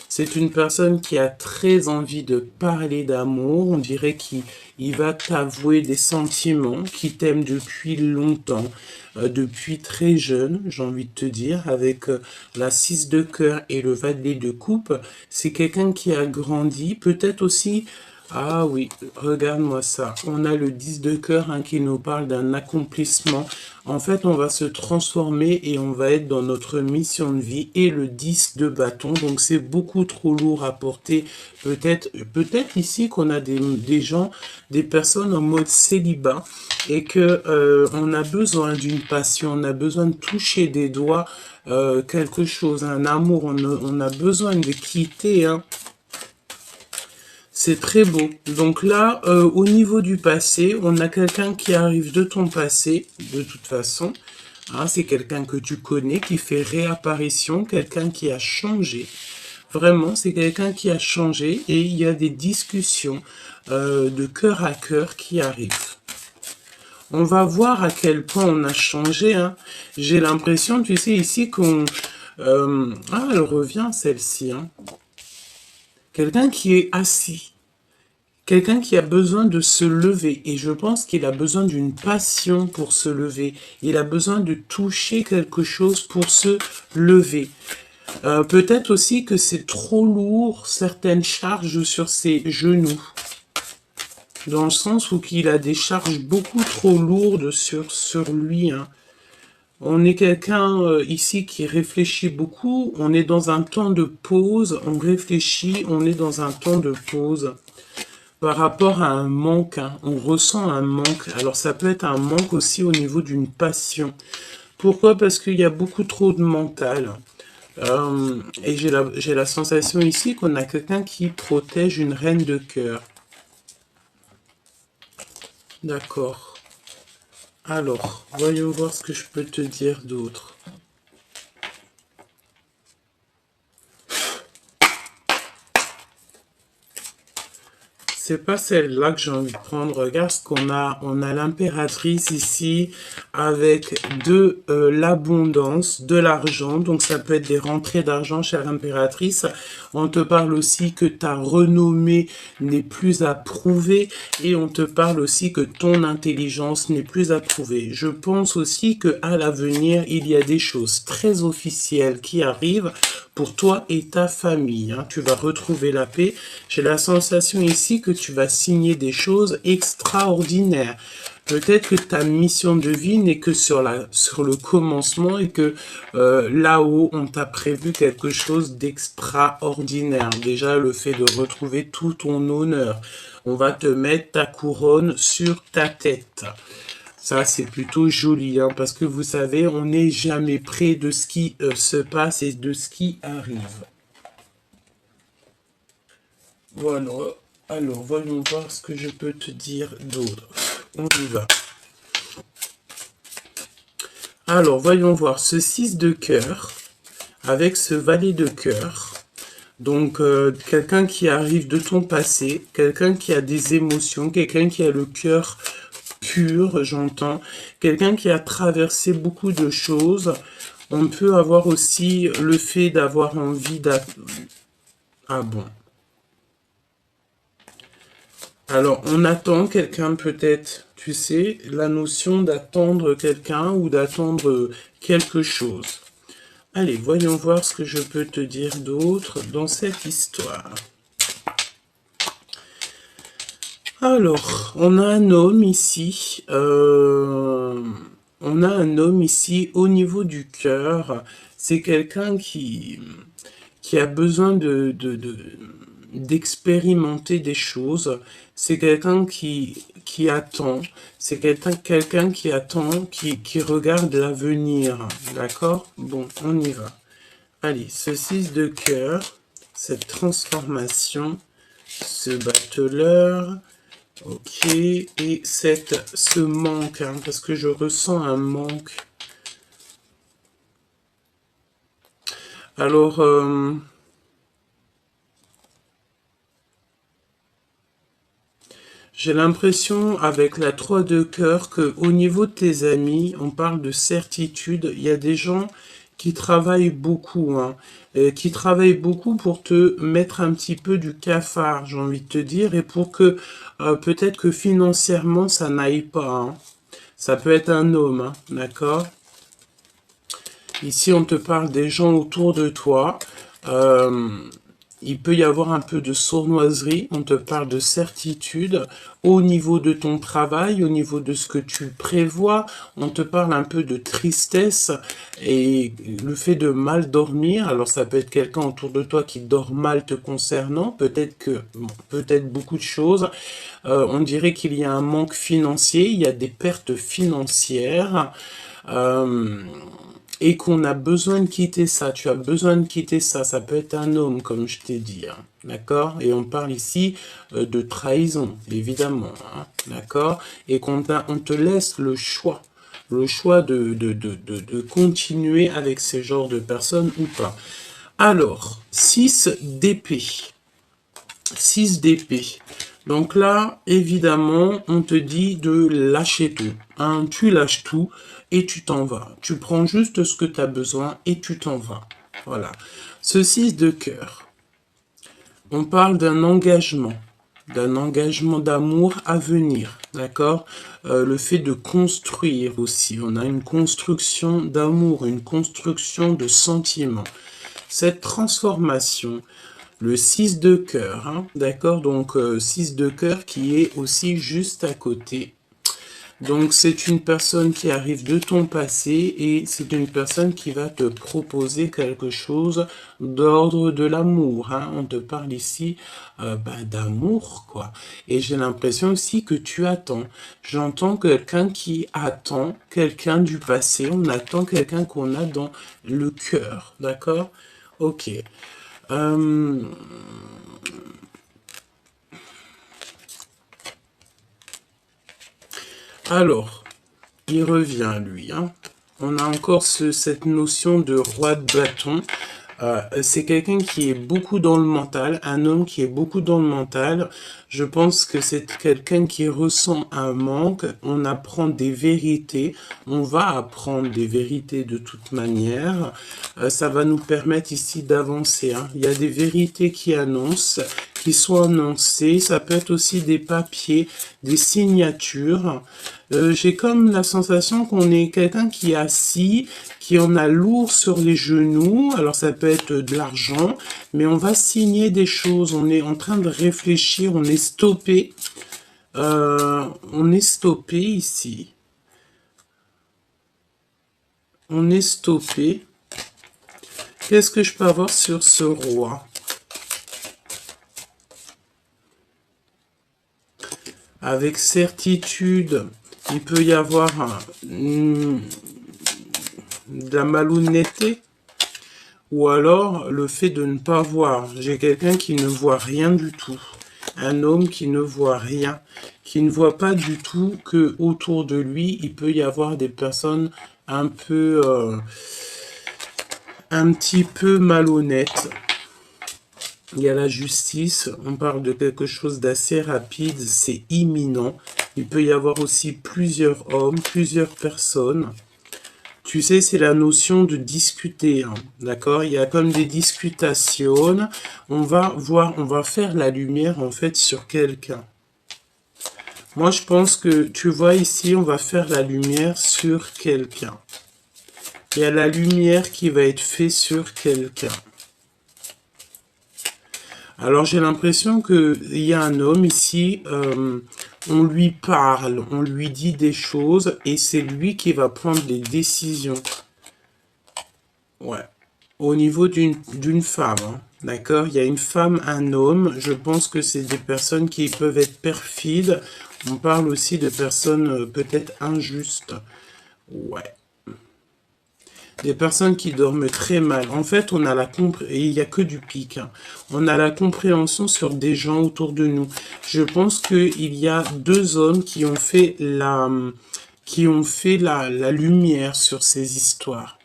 C'est une personne qui a très envie de parler d'amour. On dirait qu'il va t'avouer des sentiments, qui t'aime depuis longtemps, depuis très jeune, j'ai envie de te dire, avec la 6 de cœur et le valet de coupe. C'est quelqu'un qui a grandi, peut-être aussi Ah oui, regarde-moi ça. On a le 10 de cœur hein, qui nous parle d'un accomplissement. En fait, on va se transformer et on va être dans notre mission de vie. Et le 10 de bâton, donc c'est beaucoup trop lourd à porter. Peut-être ici qu'on a des gens, des personnes en mode célibat et que on a besoin d'une passion, on a besoin de toucher des doigts quelque chose, un amour. On a besoin de quitter, hein. C'est très beau. Donc là, au niveau du passé, on a quelqu'un qui arrive de ton passé, de toute façon. Hein, c'est quelqu'un que tu connais, qui fait réapparition, quelqu'un qui a changé. Vraiment, c'est quelqu'un qui a changé et il y a des discussions de cœur à cœur qui arrivent. On va voir à quel point on a changé. Hein. J'ai l'impression, tu sais, ici qu'on... ah, elle revient, celle-ci. Hein. Quelqu'un qui est assis. Quelqu'un qui a besoin de se lever, et je pense qu'il a besoin d'une passion pour se lever. Il a besoin de toucher quelque chose pour se lever. Peut-être aussi que c'est trop lourd, certaines charges sur ses genoux. Dans le sens où il a des charges beaucoup trop lourdes sur lui. Hein. On est quelqu'un ici qui réfléchit beaucoup. On est dans un temps de pause. On réfléchit, on est dans un temps de pause. Par rapport à un manque, hein, on ressent un manque. Alors ça peut être un manque aussi au niveau d'une passion. Pourquoi? Parce qu'il y a beaucoup trop de mental. Et j'ai la sensation ici qu'on a quelqu'un qui protège une reine de cœur. D'accord. Alors, voyons voir ce que je peux te dire d'autre. C'est pas celle-là que j'ai envie de prendre. Regarde ce qu'on a. On a l'impératrice ici avec de l'abondance, de l'argent. Donc ça peut être des rentrées d'argent, chère impératrice. On te parle aussi que ta renommée n'est plus à prouver. Et on te parle aussi que ton intelligence n'est plus à prouver. Je pense aussi que à l'avenir, il y a des choses très officielles qui arrivent pour toi et ta famille. Hein. Tu vas retrouver la paix. J'ai la sensation ici que tu vas signer des choses extraordinaires. Peut-être que ta mission de vie n'est que sur le commencement et que là-haut, on t'a prévu quelque chose d'extraordinaire. Déjà, le fait de retrouver tout ton honneur. On va te mettre ta couronne sur ta tête. Ça, c'est plutôt joli, hein, parce que vous savez, on n'est jamais près de ce qui se passe et de ce qui arrive. Voilà. Alors, voyons voir ce que je peux te dire d'autre. On y va. Alors, voyons voir ce 6 de cœur avec ce valet de cœur. Donc, quelqu'un qui arrive de ton passé, quelqu'un qui a des émotions, quelqu'un qui a le cœur pur, j'entends, quelqu'un qui a traversé beaucoup de choses. On peut avoir aussi le fait d'avoir envie Ah bon. Alors, on attend quelqu'un peut-être, tu sais, la notion d'attendre quelqu'un ou d'attendre quelque chose. Allez, voyons voir ce que je peux te dire d'autre dans cette histoire. Alors, on a un homme ici. On a un homme ici au niveau du cœur. C'est quelqu'un qui a besoin d'expérimenter des choses. C'est quelqu'un qui attend. C'est quelqu'un qui attend, qui regarde l'avenir. D'accord? Bon, on y va. Allez, ce 6 de cœur, cette transformation, ce battleur, ok, et ce manque, hein, parce que je ressens un manque. Alors, j'ai l'impression avec la 3 de cœur que au niveau de tes amis, on parle de certitude. Il y a des gens qui travaillent beaucoup, hein, qui travaillent beaucoup pour te mettre un petit peu du cafard, j'ai envie de te dire, et pour que peut-être que financièrement ça n'aille pas. Hein. Ça peut être un homme, hein, d'accord? Ici, on te parle des gens autour de toi. il peut y avoir un peu de sournoiserie, on te parle de certitude au niveau de ton travail, au niveau de ce que tu prévois, on te parle un peu de tristesse et le fait de mal dormir. Alors ça peut être quelqu'un autour de toi qui dort mal te concernant, peut-être que, bon, peut-être beaucoup de choses. On dirait qu'il y a un manque financier, il y a des pertes financières. Euh, et qu'on a besoin de quitter ça, tu as besoin de quitter ça, ça peut être un homme, comme je t'ai dit, hein, d'accord? Et on parle ici de trahison, évidemment, hein, d'accord? Et on te laisse le choix de continuer avec ces genres de personnes ou pas. Alors, 6 d'épée. 6 d'épée. Donc là, évidemment, on te dit de lâcher tout. Hein, tu lâches tout et tu t'en vas. Tu prends juste ce que tu as besoin et tu t'en vas. Voilà. Ce 6 de cœur, on parle d'un engagement d'amour à venir, d'accord? Le fait de construire aussi. On a une construction d'amour, une construction de sentiments. Cette transformation, le 6 de cœur, hein, d'accord? Donc 6 de cœur qui est aussi juste à côté. Donc c'est une personne qui arrive de ton passé et c'est une personne qui va te proposer quelque chose d'ordre de l'amour. Hein. On te parle ici d'amour, quoi. Et j'ai l'impression aussi que tu attends. J'entends quelqu'un qui attend, quelqu'un du passé. On attend quelqu'un qu'on a dans le cœur, d'accord? Ok. Alors, il revient, lui. Hein. On a encore cette notion de roi de bâton. C'est quelqu'un qui est beaucoup dans le mental, un homme qui est beaucoup dans le mental. Je pense que c'est quelqu'un qui ressent un manque. On apprend des vérités. On va apprendre des vérités de toute manière. Ça va nous permettre ici d'avancer. Hein. Il y a des vérités qui sont annoncées. Ça peut être aussi des papiers, des signatures. J'ai comme la sensation qu'on est quelqu'un qui est assis, qui en a lourd sur les genoux. Alors ça peut être de l'argent, mais on va signer des choses. On est en train de réfléchir, on est stoppé. On est stoppé ici. On est stoppé. Qu'est-ce que je peux avoir sur ce roi? Avec certitude, il peut y avoir de la malhonnêteté ou alors le fait de ne pas voir. J'ai quelqu'un qui ne voit rien du tout. Un homme qui ne voit rien, qui ne voit pas du tout que autour de lui, il peut y avoir des personnes un peu, un petit peu malhonnêtes. Il y a la justice, on parle de quelque chose d'assez rapide, c'est imminent. Il peut y avoir aussi plusieurs hommes, plusieurs personnes. Tu sais, c'est la notion de discuter, hein, d'accord? Il y a comme des discutations. On va voir, on va faire la lumière en fait sur quelqu'un. Moi, je pense que, tu vois ici, on va faire la lumière sur quelqu'un. Il y a la lumière qui va être faite sur quelqu'un. Alors j'ai l'impression qu'il y a un homme ici, on lui parle, on lui dit des choses et c'est lui qui va prendre les décisions. Ouais. Au niveau d'une femme, hein, d'accord? Il y a une femme, un homme, je pense que c'est des personnes qui peuvent être perfides. On parle aussi de personnes peut-être injustes. Ouais. Des personnes qui dorment très mal. En fait, on a et il n'y a que du pic. Hein. On a la compréhension sur des gens autour de nous. Je pense qu'il y a deux hommes qui ont fait la lumière sur ces histoires.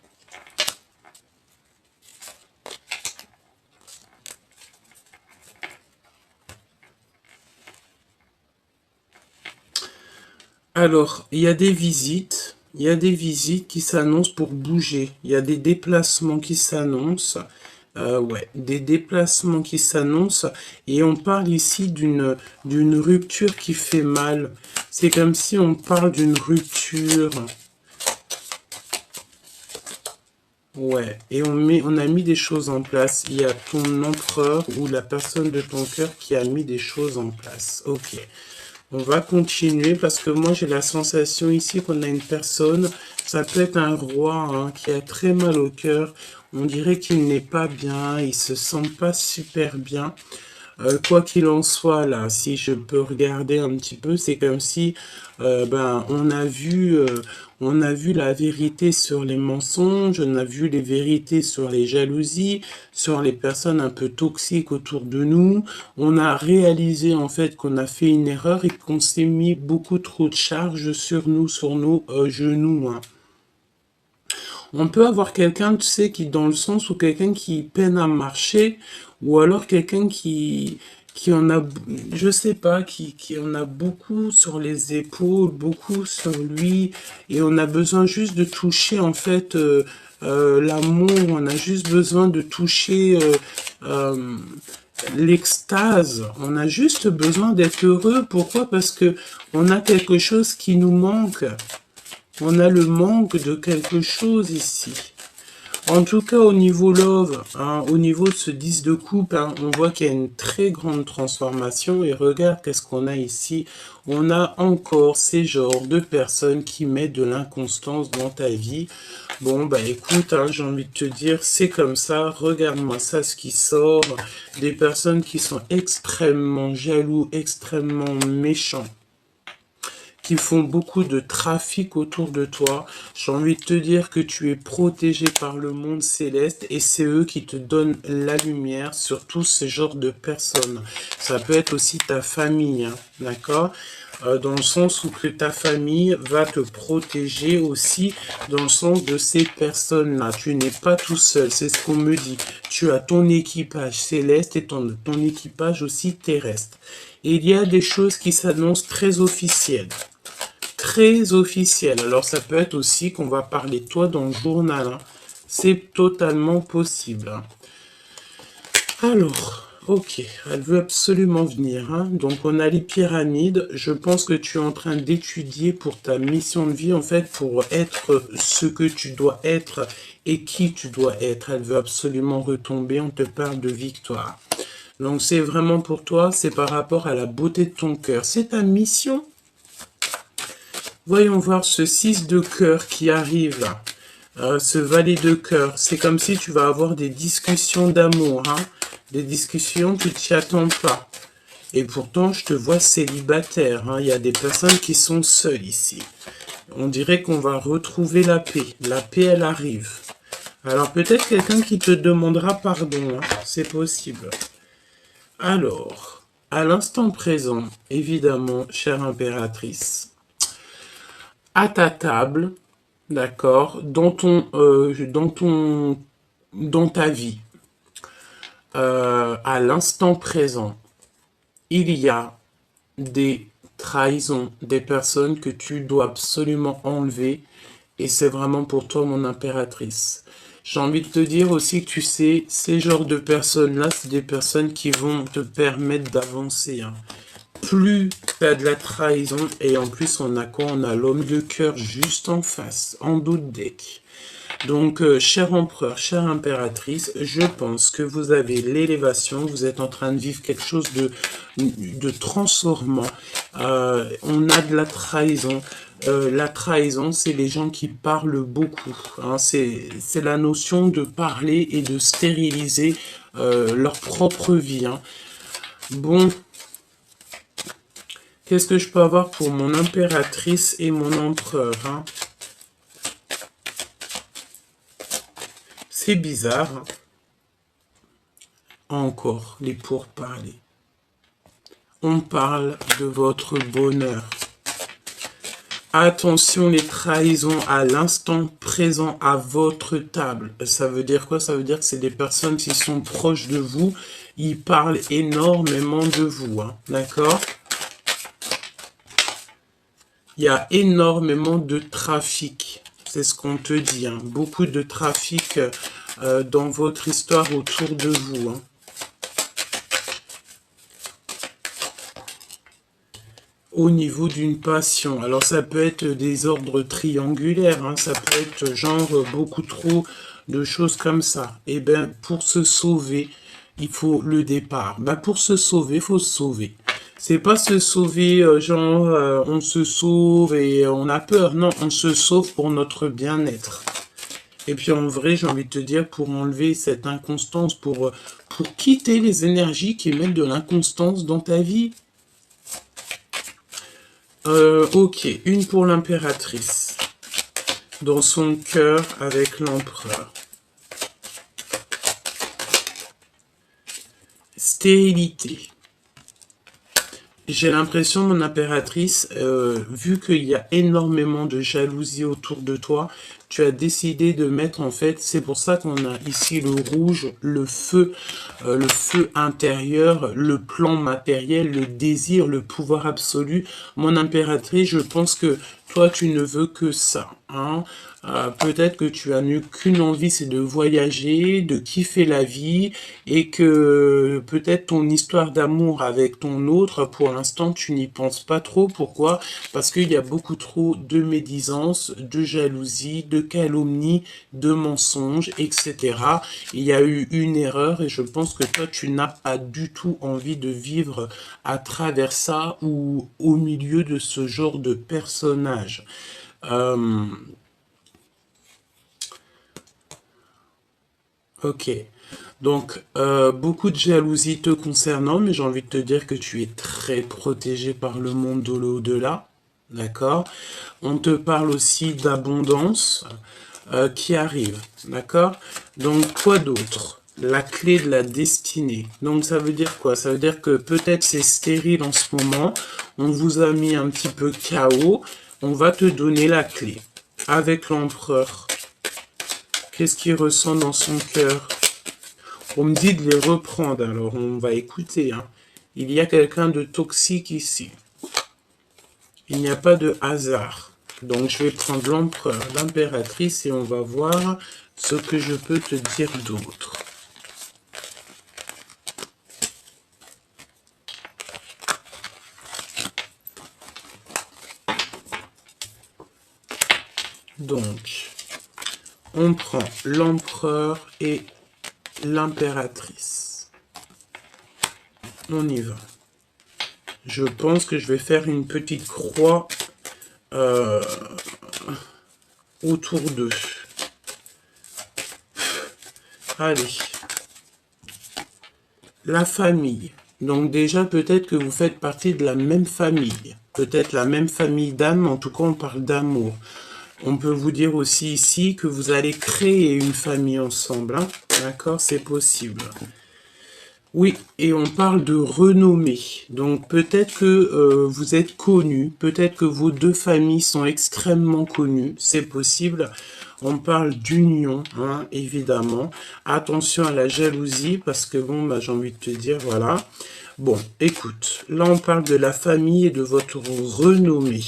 Alors, il y a des visites. Il y a des visites qui s'annoncent pour bouger. Il y a des déplacements qui s'annoncent. Ouais, des déplacements qui s'annoncent. Et on parle ici d'une rupture qui fait mal. C'est comme si on parle d'une rupture. Ouais, et on a mis des choses en place. Il y a ton empereur ou la personne de ton cœur qui a mis des choses en place. Ok. On va continuer parce que moi j'ai la sensation ici qu'on a une personne, ça peut être un roi hein, qui a très mal au cœur. On dirait qu'il n'est pas bien, il se sent pas super bien. Quoi qu'il en soit, là, si je peux regarder un petit peu, c'est comme si, ben, on a vu la vérité sur les mensonges, on a vu les vérités sur les jalousies, sur les personnes un peu toxiques autour de nous. On a réalisé en fait qu'on a fait une erreur et qu'on s'est mis beaucoup trop de charges sur nos genoux, hein. On peut avoir quelqu'un, tu sais, qui dans le sens où quelqu'un qui peine à marcher, ou alors quelqu'un qui en a, je sais pas, qui en a beaucoup sur les épaules, beaucoup sur lui, et on a besoin juste de toucher, en fait, l'amour, on a juste besoin de toucher euh, l'extase, on a juste besoin d'être heureux. Pourquoi? Parce que on a quelque chose qui nous manque. On a le manque de quelque chose ici. En tout cas, au niveau love, hein, au niveau de ce 10 de coupe, hein, on voit qu'il y a une très grande transformation. Et regarde qu'est-ce qu'on a ici. On a encore ces genres de personnes qui mettent de l'inconstance dans ta vie. Bon, bah écoute, hein, j'ai envie de te dire, c'est comme ça. Regarde-moi ça, ce qui sort. Des personnes qui sont extrêmement jaloux, extrêmement méchants, qui font beaucoup de trafic autour de toi. J'ai envie de te dire que tu es protégé par le monde céleste et c'est eux qui te donnent la lumière sur tout ce genre de personnes. Ça peut être aussi ta famille, hein, d'accord? Dans le sens où que ta famille va te protéger aussi dans le sens de ces personnes-là. Tu n'es pas tout seul, c'est ce qu'on me dit. Tu as ton équipage céleste et ton équipage aussi terrestre. Et il y a des choses qui s'annoncent très officielles. Très officielles. Alors ça peut être aussi qu'on va parler de toi dans le journal, hein. C'est totalement possible, hein. Alors, ok, elle veut absolument venir, hein. Donc on a les pyramides. Je pense que tu es en train d'étudier pour ta mission de vie, en fait, pour être ce que tu dois être et qui tu dois être. Elle veut absolument retomber. On te parle de victoire. Donc c'est vraiment pour toi, c'est par rapport à la beauté de ton cœur. C'est ta mission. Voyons voir ce 6 de cœur qui arrive là. Ce valet de cœur. C'est comme si tu vas avoir des discussions d'amour, hein. Des discussions que tu t'y attends pas. Et pourtant, je te vois célibataire, hein. Il y a des personnes qui sont seules ici. On dirait qu'on va retrouver la paix. La paix, elle arrive. Alors peut-être quelqu'un qui te demandera pardon, hein. C'est possible. Alors, à l'instant présent, évidemment, chère impératrice, à ta table, d'accord, dans ta vie, à l'instant présent, il y a des trahisons, des personnes que tu dois absolument enlever, et c'est vraiment pour toi, mon impératrice. J'ai envie de te dire aussi que tu sais, ces genres de personnes-là, c'est des personnes qui vont te permettre d'avancer, hein. Plus tu as de la trahison, et en plus on a quoi? On a l'homme de cœur juste en face, en dos de deck. Donc, cher empereur, chère impératrice, je pense que vous avez l'élévation, vous êtes en train de vivre quelque chose de transformant. On a de la trahison. La trahison, c'est les gens qui parlent beaucoup, hein. C'est la notion de parler et de stériliser leur propre vie, hein. Bon, qu'est-ce que je peux avoir pour mon impératrice et mon empereur, hein? C'est bizarre, hein. Encore les pourparlers. On parle de votre bonheur. Attention les trahisons à l'instant présent à votre table. Ça veut dire quoi? Ça veut dire que c'est des personnes qui sont proches de vous. Ils parlent énormément de vous, hein. D'accord? Il y a énormément de trafic. C'est ce qu'on te dit, hein. Beaucoup de trafic dans votre histoire autour de vous, hein. Au niveau d'une passion. Alors ça peut être des ordres triangulaires, hein. Ça peut être genre beaucoup trop de choses comme ça. Et ben, pour se sauver, il faut le départ. Ben, pour se sauver, il faut se sauver. C'est pas se sauver, genre, on se sauve et on a peur. Non, on se sauve pour notre bien-être. Et puis en vrai, j'ai envie de te dire, pour enlever cette inconstance, pour quitter les énergies qui mettent de l'inconstance dans ta vie. Ok, une pour l'impératrice. Dans son cœur avec l'empereur. Stérilité. J'ai l'impression, mon impératrice, vu qu'il y a énormément de jalousie autour de toi, tu as décidé de mettre, en fait, c'est pour ça qu'on a ici le rouge, le feu intérieur, le plan matériel, le désir, le pouvoir absolu. Mon impératrice, je pense que toi, tu ne veux que ça, hein. Peut-être que tu as eu qu'une envie, c'est de voyager, de kiffer la vie, et que peut-être ton histoire d'amour avec ton autre, pour l'instant, tu n'y penses pas trop. Pourquoi? Parce qu'il y a beaucoup trop de médisance, de jalousie, de calomnie, de mensonges, etc. Il y a eu une erreur et je pense que toi, tu n'as pas du tout envie de vivre à travers ça ou au milieu de ce genre de personnage. Ok. Donc, beaucoup de jalousie te concernant, mais j'ai envie de te dire que tu es très protégé par le monde de l'au-delà. D'accord? On te parle aussi d'abondance qui arrive. D'accord? Donc, quoi d'autre? La clé de la destinée. Donc, ça veut dire quoi? Ça veut dire que peut-être c'est stérile en ce moment. On vous a mis un petit peu KO. On va te donner la clé. Avec l'empereur. Qu'est-ce qu'il ressent dans son cœur? On me dit de les reprendre, alors on va écouter, hein. Il y a quelqu'un de toxique ici. Il n'y a pas de hasard. Donc je vais prendre l'empereur, l'impératrice et on va voir ce que je peux te dire d'autre. Donc, on prend l'empereur et l'impératrice. On y va. Je pense que je vais faire une petite croix autour d'eux. Allez. La famille. Donc déjà, peut-être que vous faites partie de la même famille. Peut-être la même famille d'âme, en tout cas, on parle d'amour. On peut vous dire aussi ici que vous allez créer une famille ensemble. Hein. D'accord? C'est possible. Oui, et on parle de renommée. Donc peut-être que vous êtes connus, peut-être que vos deux familles sont extrêmement connues, c'est possible. On parle d'union, hein, évidemment. Attention à la jalousie, parce que bon, bah, j'ai envie de te dire, voilà. Bon, écoute, là on parle de la famille et de votre renommée.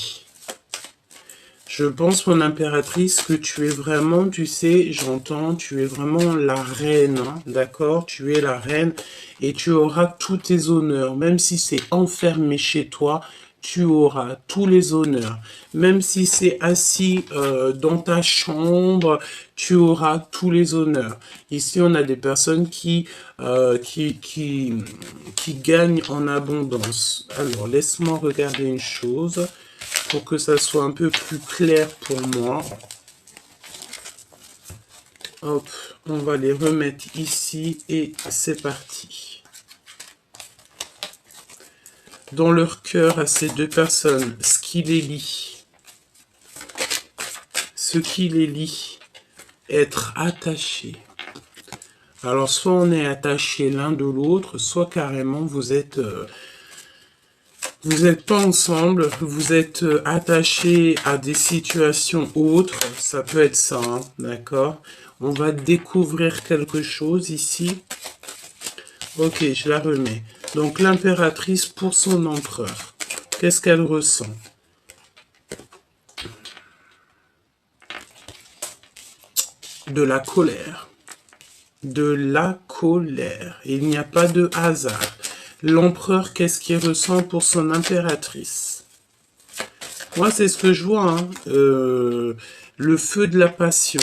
Je pense, mon impératrice, que tu es vraiment, tu sais, j'entends, tu es vraiment la reine, hein, d'accord? Tu es la reine et tu auras tous tes honneurs. Même si c'est enfermé chez toi, tu auras tous les honneurs. Même si c'est assis dans ta chambre, tu auras tous les honneurs. Ici, on a des personnes qui gagnent en abondance. Alors, laisse-moi regarder une chose pour que ça soit un peu plus clair pour moi. Hop, on va les remettre ici et c'est parti. Dans leur cœur à ces deux personnes, ce qui les lie, être attaché. Alors soit on est attaché l'un de l'autre, soit carrément vous êtes pas ensemble, vous êtes attachés à des situations autres, ça peut être ça, hein, d'accord? On va découvrir quelque chose ici. Ok, je la remets. Donc l'impératrice pour son empereur, qu'est-ce qu'elle ressent? De la colère. De la colère. Il n'y a pas de hasard. L'empereur, qu'est-ce qu'il ressent pour son impératrice? Moi, c'est ce que je vois, hein. Le feu de la passion.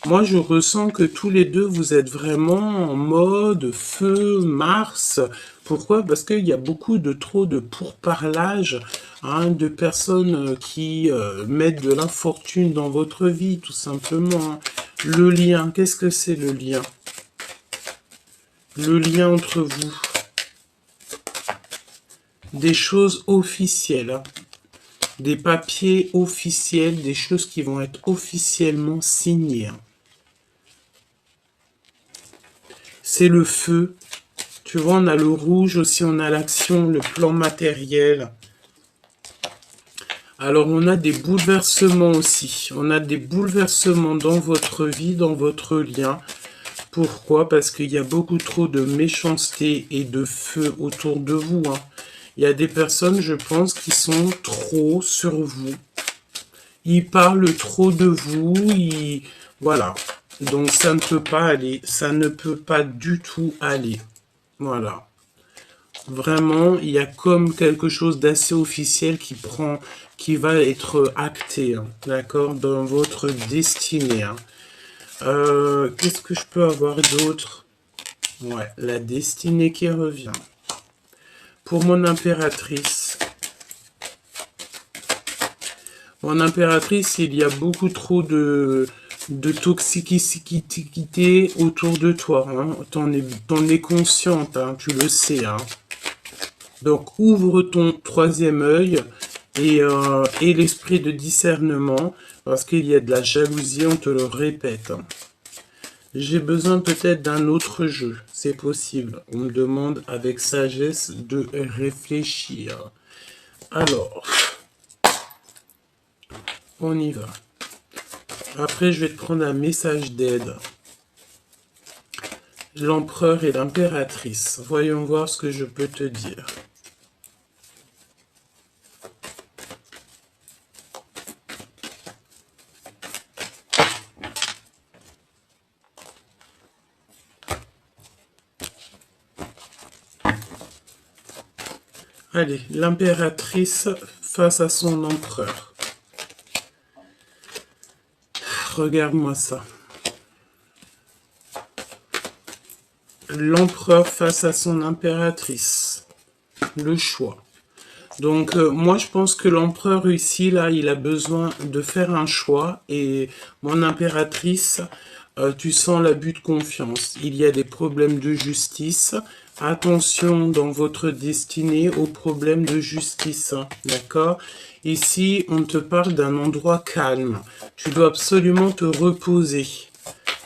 Moi, je ressens que tous les deux, vous êtes vraiment en mode feu, Mars. Pourquoi? Parce qu'il y a beaucoup de trop de pourparlage, hein, de personnes qui mettent de l'infortune dans votre vie, tout simplement, hein. Le lien, qu'est-ce que c'est le lien? Le lien entre vous. Des choses officielles, hein. Des papiers officiels, des choses qui vont être officiellement signées, hein. C'est le feu. Tu vois, on a le rouge aussi, on a l'action, le plan matériel. Alors, on a des bouleversements aussi. On a des bouleversements dans votre vie, dans votre lien. Pourquoi? Parce qu'il y a beaucoup trop de méchanceté et de feu autour de vous, hein. Il y a des personnes, je pense, qui sont trop sur vous. Ils parlent trop de vous. Voilà. Donc, ça ne peut pas aller. Ça ne peut pas du tout aller. Voilà. Vraiment, il y a comme quelque chose d'assez officiel qui va être acté, hein, d'accord, dans votre destinée, hein. Qu'est-ce que je peux avoir d'autre? Ouais, la destinée qui revient. Pour mon impératrice. Mon impératrice, il y a beaucoup trop de toxicité autour de toi, hein. T'en es consciente, hein, tu le sais, hein. Donc, ouvre ton troisième œil et l'esprit de discernement, parce qu'il y a de la jalousie, on te le répète, hein. J'ai besoin peut-être d'un autre jeu, c'est possible. On me demande avec sagesse de réfléchir. Alors, on y va. Après, je vais te prendre un message d'aide. L'empereur et l'impératrice. Voyons voir ce que je peux te dire. Allez, l'impératrice face à son empereur. Regarde-moi ça. L'empereur face à son impératrice. Le choix. Donc, moi, je pense que l'empereur ici, là, il a besoin de faire un choix. Et mon impératrice, tu sens l'abus de confiance. Il y a des problèmes de justice. Attention dans votre destinée aux problèmes de justice, hein, d'accord? Ici, on te parle d'un endroit calme. Tu dois absolument te reposer.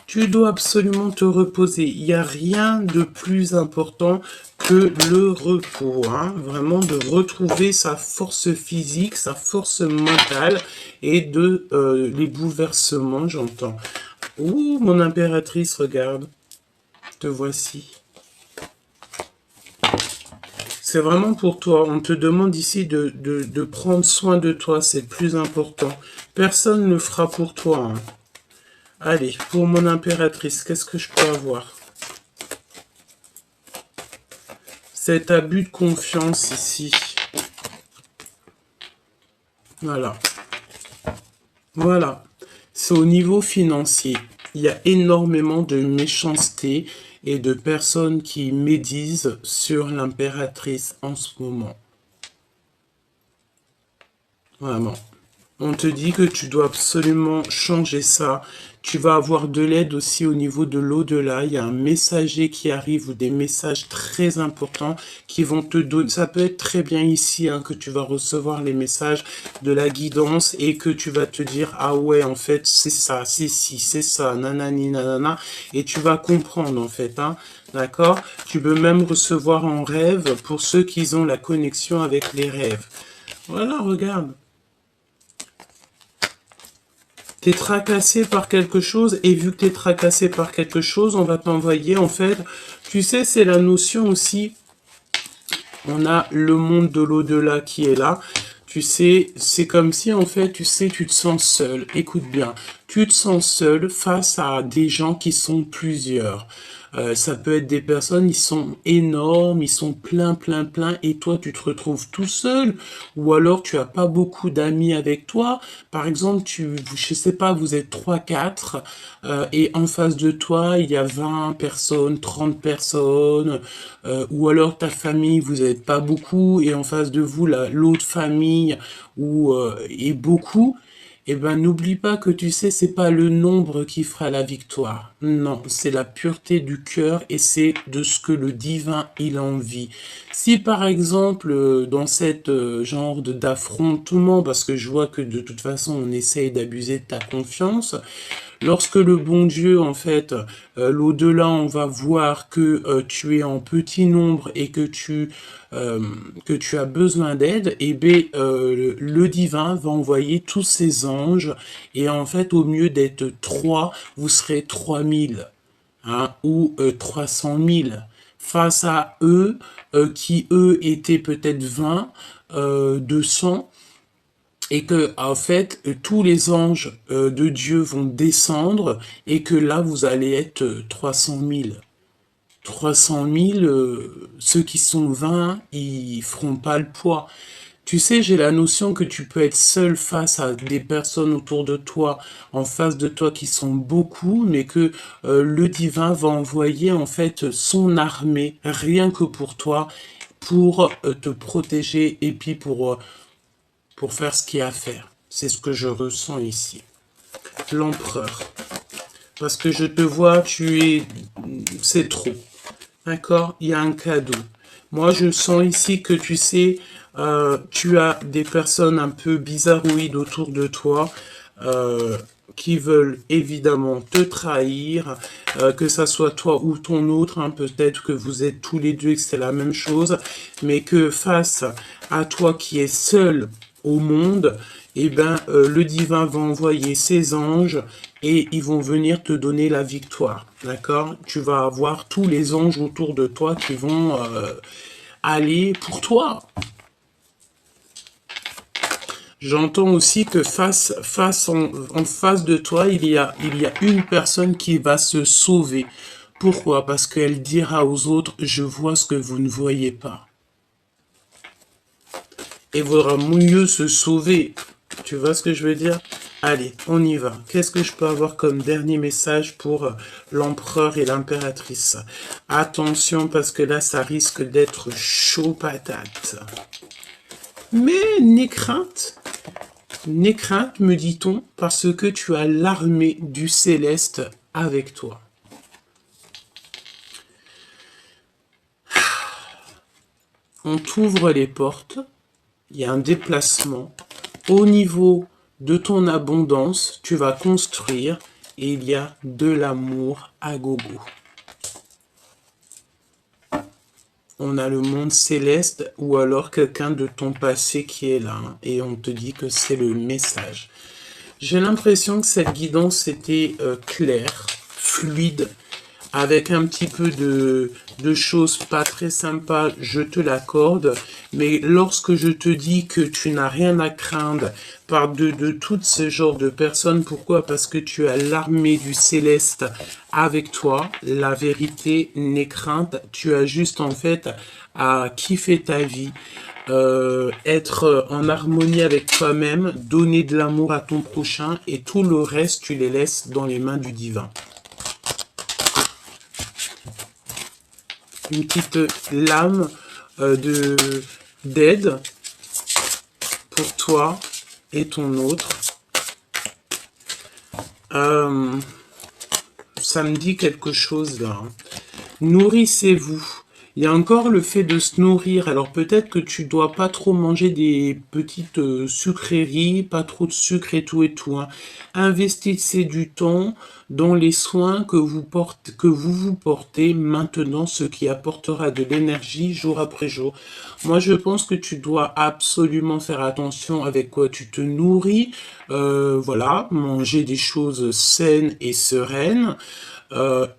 Tu dois absolument te reposer. Il n'y a rien de plus important que le repos, hein. Vraiment de retrouver sa force physique, sa force mentale et de les bouleversements, j'entends. Ouh, mon impératrice, regarde. Te voici. C'est vraiment pour toi. On te demande ici de prendre soin de toi. C'est le plus important. Personne ne le fera pour toi, hein. Allez, pour mon impératrice, qu'est-ce que je peux avoir? Cet abus de confiance ici. Voilà. Voilà. C'est au niveau financier. Il y a énormément de méchanceté et de personnes qui médisent sur l'impératrice en ce moment. Vraiment. On te dit que tu dois absolument changer ça. Tu vas avoir de l'aide aussi au niveau de l'au-delà. Il y a un messager qui arrive ou des messages très importants qui vont te donner. Ça peut être très bien ici, hein, que tu vas recevoir les messages de la guidance et que tu vas te dire, ah ouais, en fait, c'est ça, c'est ci, c'est ça, nanani, nanana. Et tu vas comprendre, en fait, hein. D'accord? Tu peux même recevoir en rêve pour ceux qui ont la connexion avec les rêves. Voilà, regarde. T'es tracassé par quelque chose, et vu que t'es tracassé par quelque chose, on va t'envoyer, en fait, tu sais, c'est la notion aussi, on a le monde de l'au-delà qui est là, tu sais, c'est comme si, en fait, tu sais, tu te sens seul, écoute bien, tu te sens seul face à des gens qui sont plusieurs. Ça peut être des personnes, ils sont énormes, ils sont plein, et toi, tu te retrouves tout seul, ou alors tu as pas beaucoup d'amis avec toi. Par exemple, je sais pas, vous êtes trois, quatre, et en face de toi, il y a 20 personnes, 30 personnes, ou alors ta famille, vous n'êtes pas beaucoup, et en face de vous, l'autre famille, est beaucoup. Eh ben, n'oublie pas que tu sais, c'est pas le nombre qui fera la victoire. Non, c'est la pureté du cœur et c'est de ce que le divin il a envie. Si par exemple, dans cette genre d'affrontement, parce que je vois que de toute façon on essaye d'abuser de ta confiance, lorsque le bon Dieu, en fait, l'au-delà, on va voir que tu es en petit nombre et que tu as besoin d'aide, et bien, le divin va envoyer tous ses anges, et en fait, au mieux d'être 3, vous serez 3000, hein, ou 300 000, face à eux, qui eux étaient peut-être 20, 200, et que en fait tous les anges de Dieu vont descendre et que là vous allez être 300 000. 300 000, ceux qui sont 20, ils feront pas le poids. Tu sais, j'ai la notion que tu peux être seul face à des personnes autour de toi, en face de toi qui sont beaucoup, mais que le divin va envoyer en fait son armée, rien que pour toi, pour te protéger et puis pour faire ce qu'il y a à faire. C'est ce que je ressens ici. L'empereur. Parce que je te vois, c'est trop. D'accord? Il y a un cadeau. Moi, je sens ici que tu sais, tu as des personnes un peu bizarroïdes autour de toi, qui veulent évidemment te trahir, que ça soit toi ou ton autre, hein, peut-être que vous êtes tous les deux et que c'est la même chose, mais que face à toi qui es seul au monde, eh ben, le divin va envoyer ses anges et ils vont venir te donner la victoire, d'accord? Tu vas avoir tous les anges autour de toi qui vont aller pour toi. J'entends aussi que en face de toi, il y a une personne qui va se sauver. Pourquoi? Parce qu'elle dira aux autres, je vois ce que vous ne voyez pas. Et vaudra mieux se sauver. Tu vois ce que je veux dire? Allez, on y va. Qu'est-ce que je peux avoir comme dernier message pour l'empereur et l'impératrice? Attention, parce que là, ça risque d'être chaud patate. Mais n'aie crainte, me dit-on, parce que tu as l'armée du céleste avec toi. On t'ouvre les portes, il y a un déplacement. Au niveau de ton abondance, tu vas construire et il y a de l'amour à gogo. On a le monde céleste ou alors quelqu'un de ton passé qui est là, hein, et on te dit que c'est le message. J'ai l'impression que cette guidance était claire, fluide, avec un petit peu de choses pas très sympas, je te l'accorde, mais lorsque je te dis que tu n'as rien à craindre de tout ce genre de personnes, pourquoi? Parce que tu as l'armée du céleste avec toi, la vérité n'est crainte, tu as juste en fait à kiffer ta vie, être en harmonie avec toi-même, donner de l'amour à ton prochain et tout le reste, tu les laisses dans les mains du divin. Une petite lame d'aide pour toi et ton autre. Ça me dit quelque chose là. Nourrissez-vous. Il y a encore le fait de se nourrir. Alors peut-être que tu dois pas trop manger des petites sucreries, pas trop de sucre et tout hein. Investissez du temps dans les soins que vous vous portez maintenant, ce qui apportera de l'énergie jour après jour. Moi, je pense que tu dois absolument faire attention avec quoi tu te nourris. Voilà, manger des choses saines et sereines.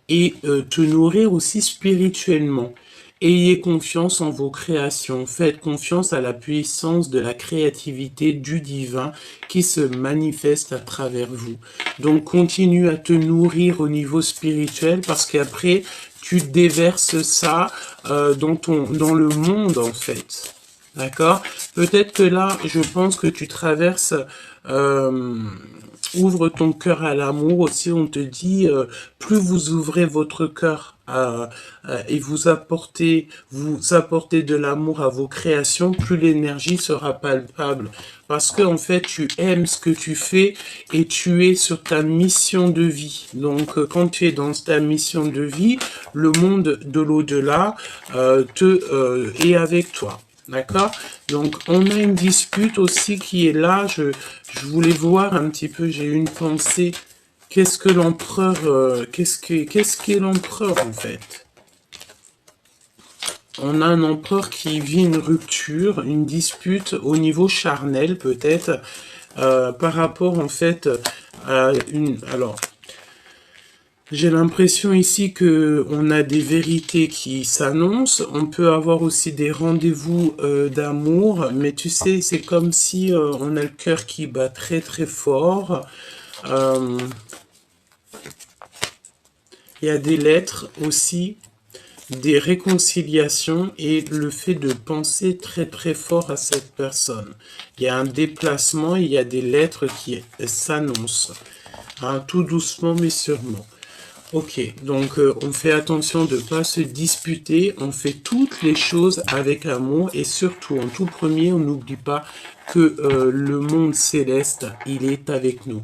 Et te nourrir aussi spirituellement. Ayez confiance en vos créations. Faites confiance à la puissance de la créativité du divin qui se manifeste à travers vous. Donc, continue à te nourrir au niveau spirituel parce qu'après, tu déverses ça dans le monde, en fait. D'accord? Peut-être que là, je pense que tu traverses... ouvre ton cœur à l'amour aussi. On te dit, plus vous ouvrez votre cœur et vous apportez de l'amour à vos créations, plus l'énergie sera palpable. Parce que en fait, tu aimes ce que tu fais et tu es sur ta mission de vie. Donc, quand tu es dans ta mission de vie, le monde de l'au-delà est avec toi. D'accord? Donc, on a une dispute aussi qui est là. Je voulais voir un petit peu, j'ai eu une pensée. Qu'est-ce que l'empereur... qu'est-ce qu'est l'empereur, en fait? On a un empereur qui vit une rupture, une dispute au niveau charnel, peut-être, par rapport, en fait, à une... Alors, j'ai l'impression ici que on a des vérités qui s'annoncent. On peut avoir aussi des rendez-vous d'amour, mais tu sais, c'est comme si on a le cœur qui bat très très fort. Il y a des lettres aussi, des réconciliations et le fait de penser très très fort à cette personne. Il y a un déplacement, il y a des lettres qui s'annoncent, hein, tout doucement mais sûrement. Ok, donc on fait attention de ne pas se disputer, on fait toutes les choses avec amour et surtout, en tout premier, on n'oublie pas que le monde céleste, il est avec nous.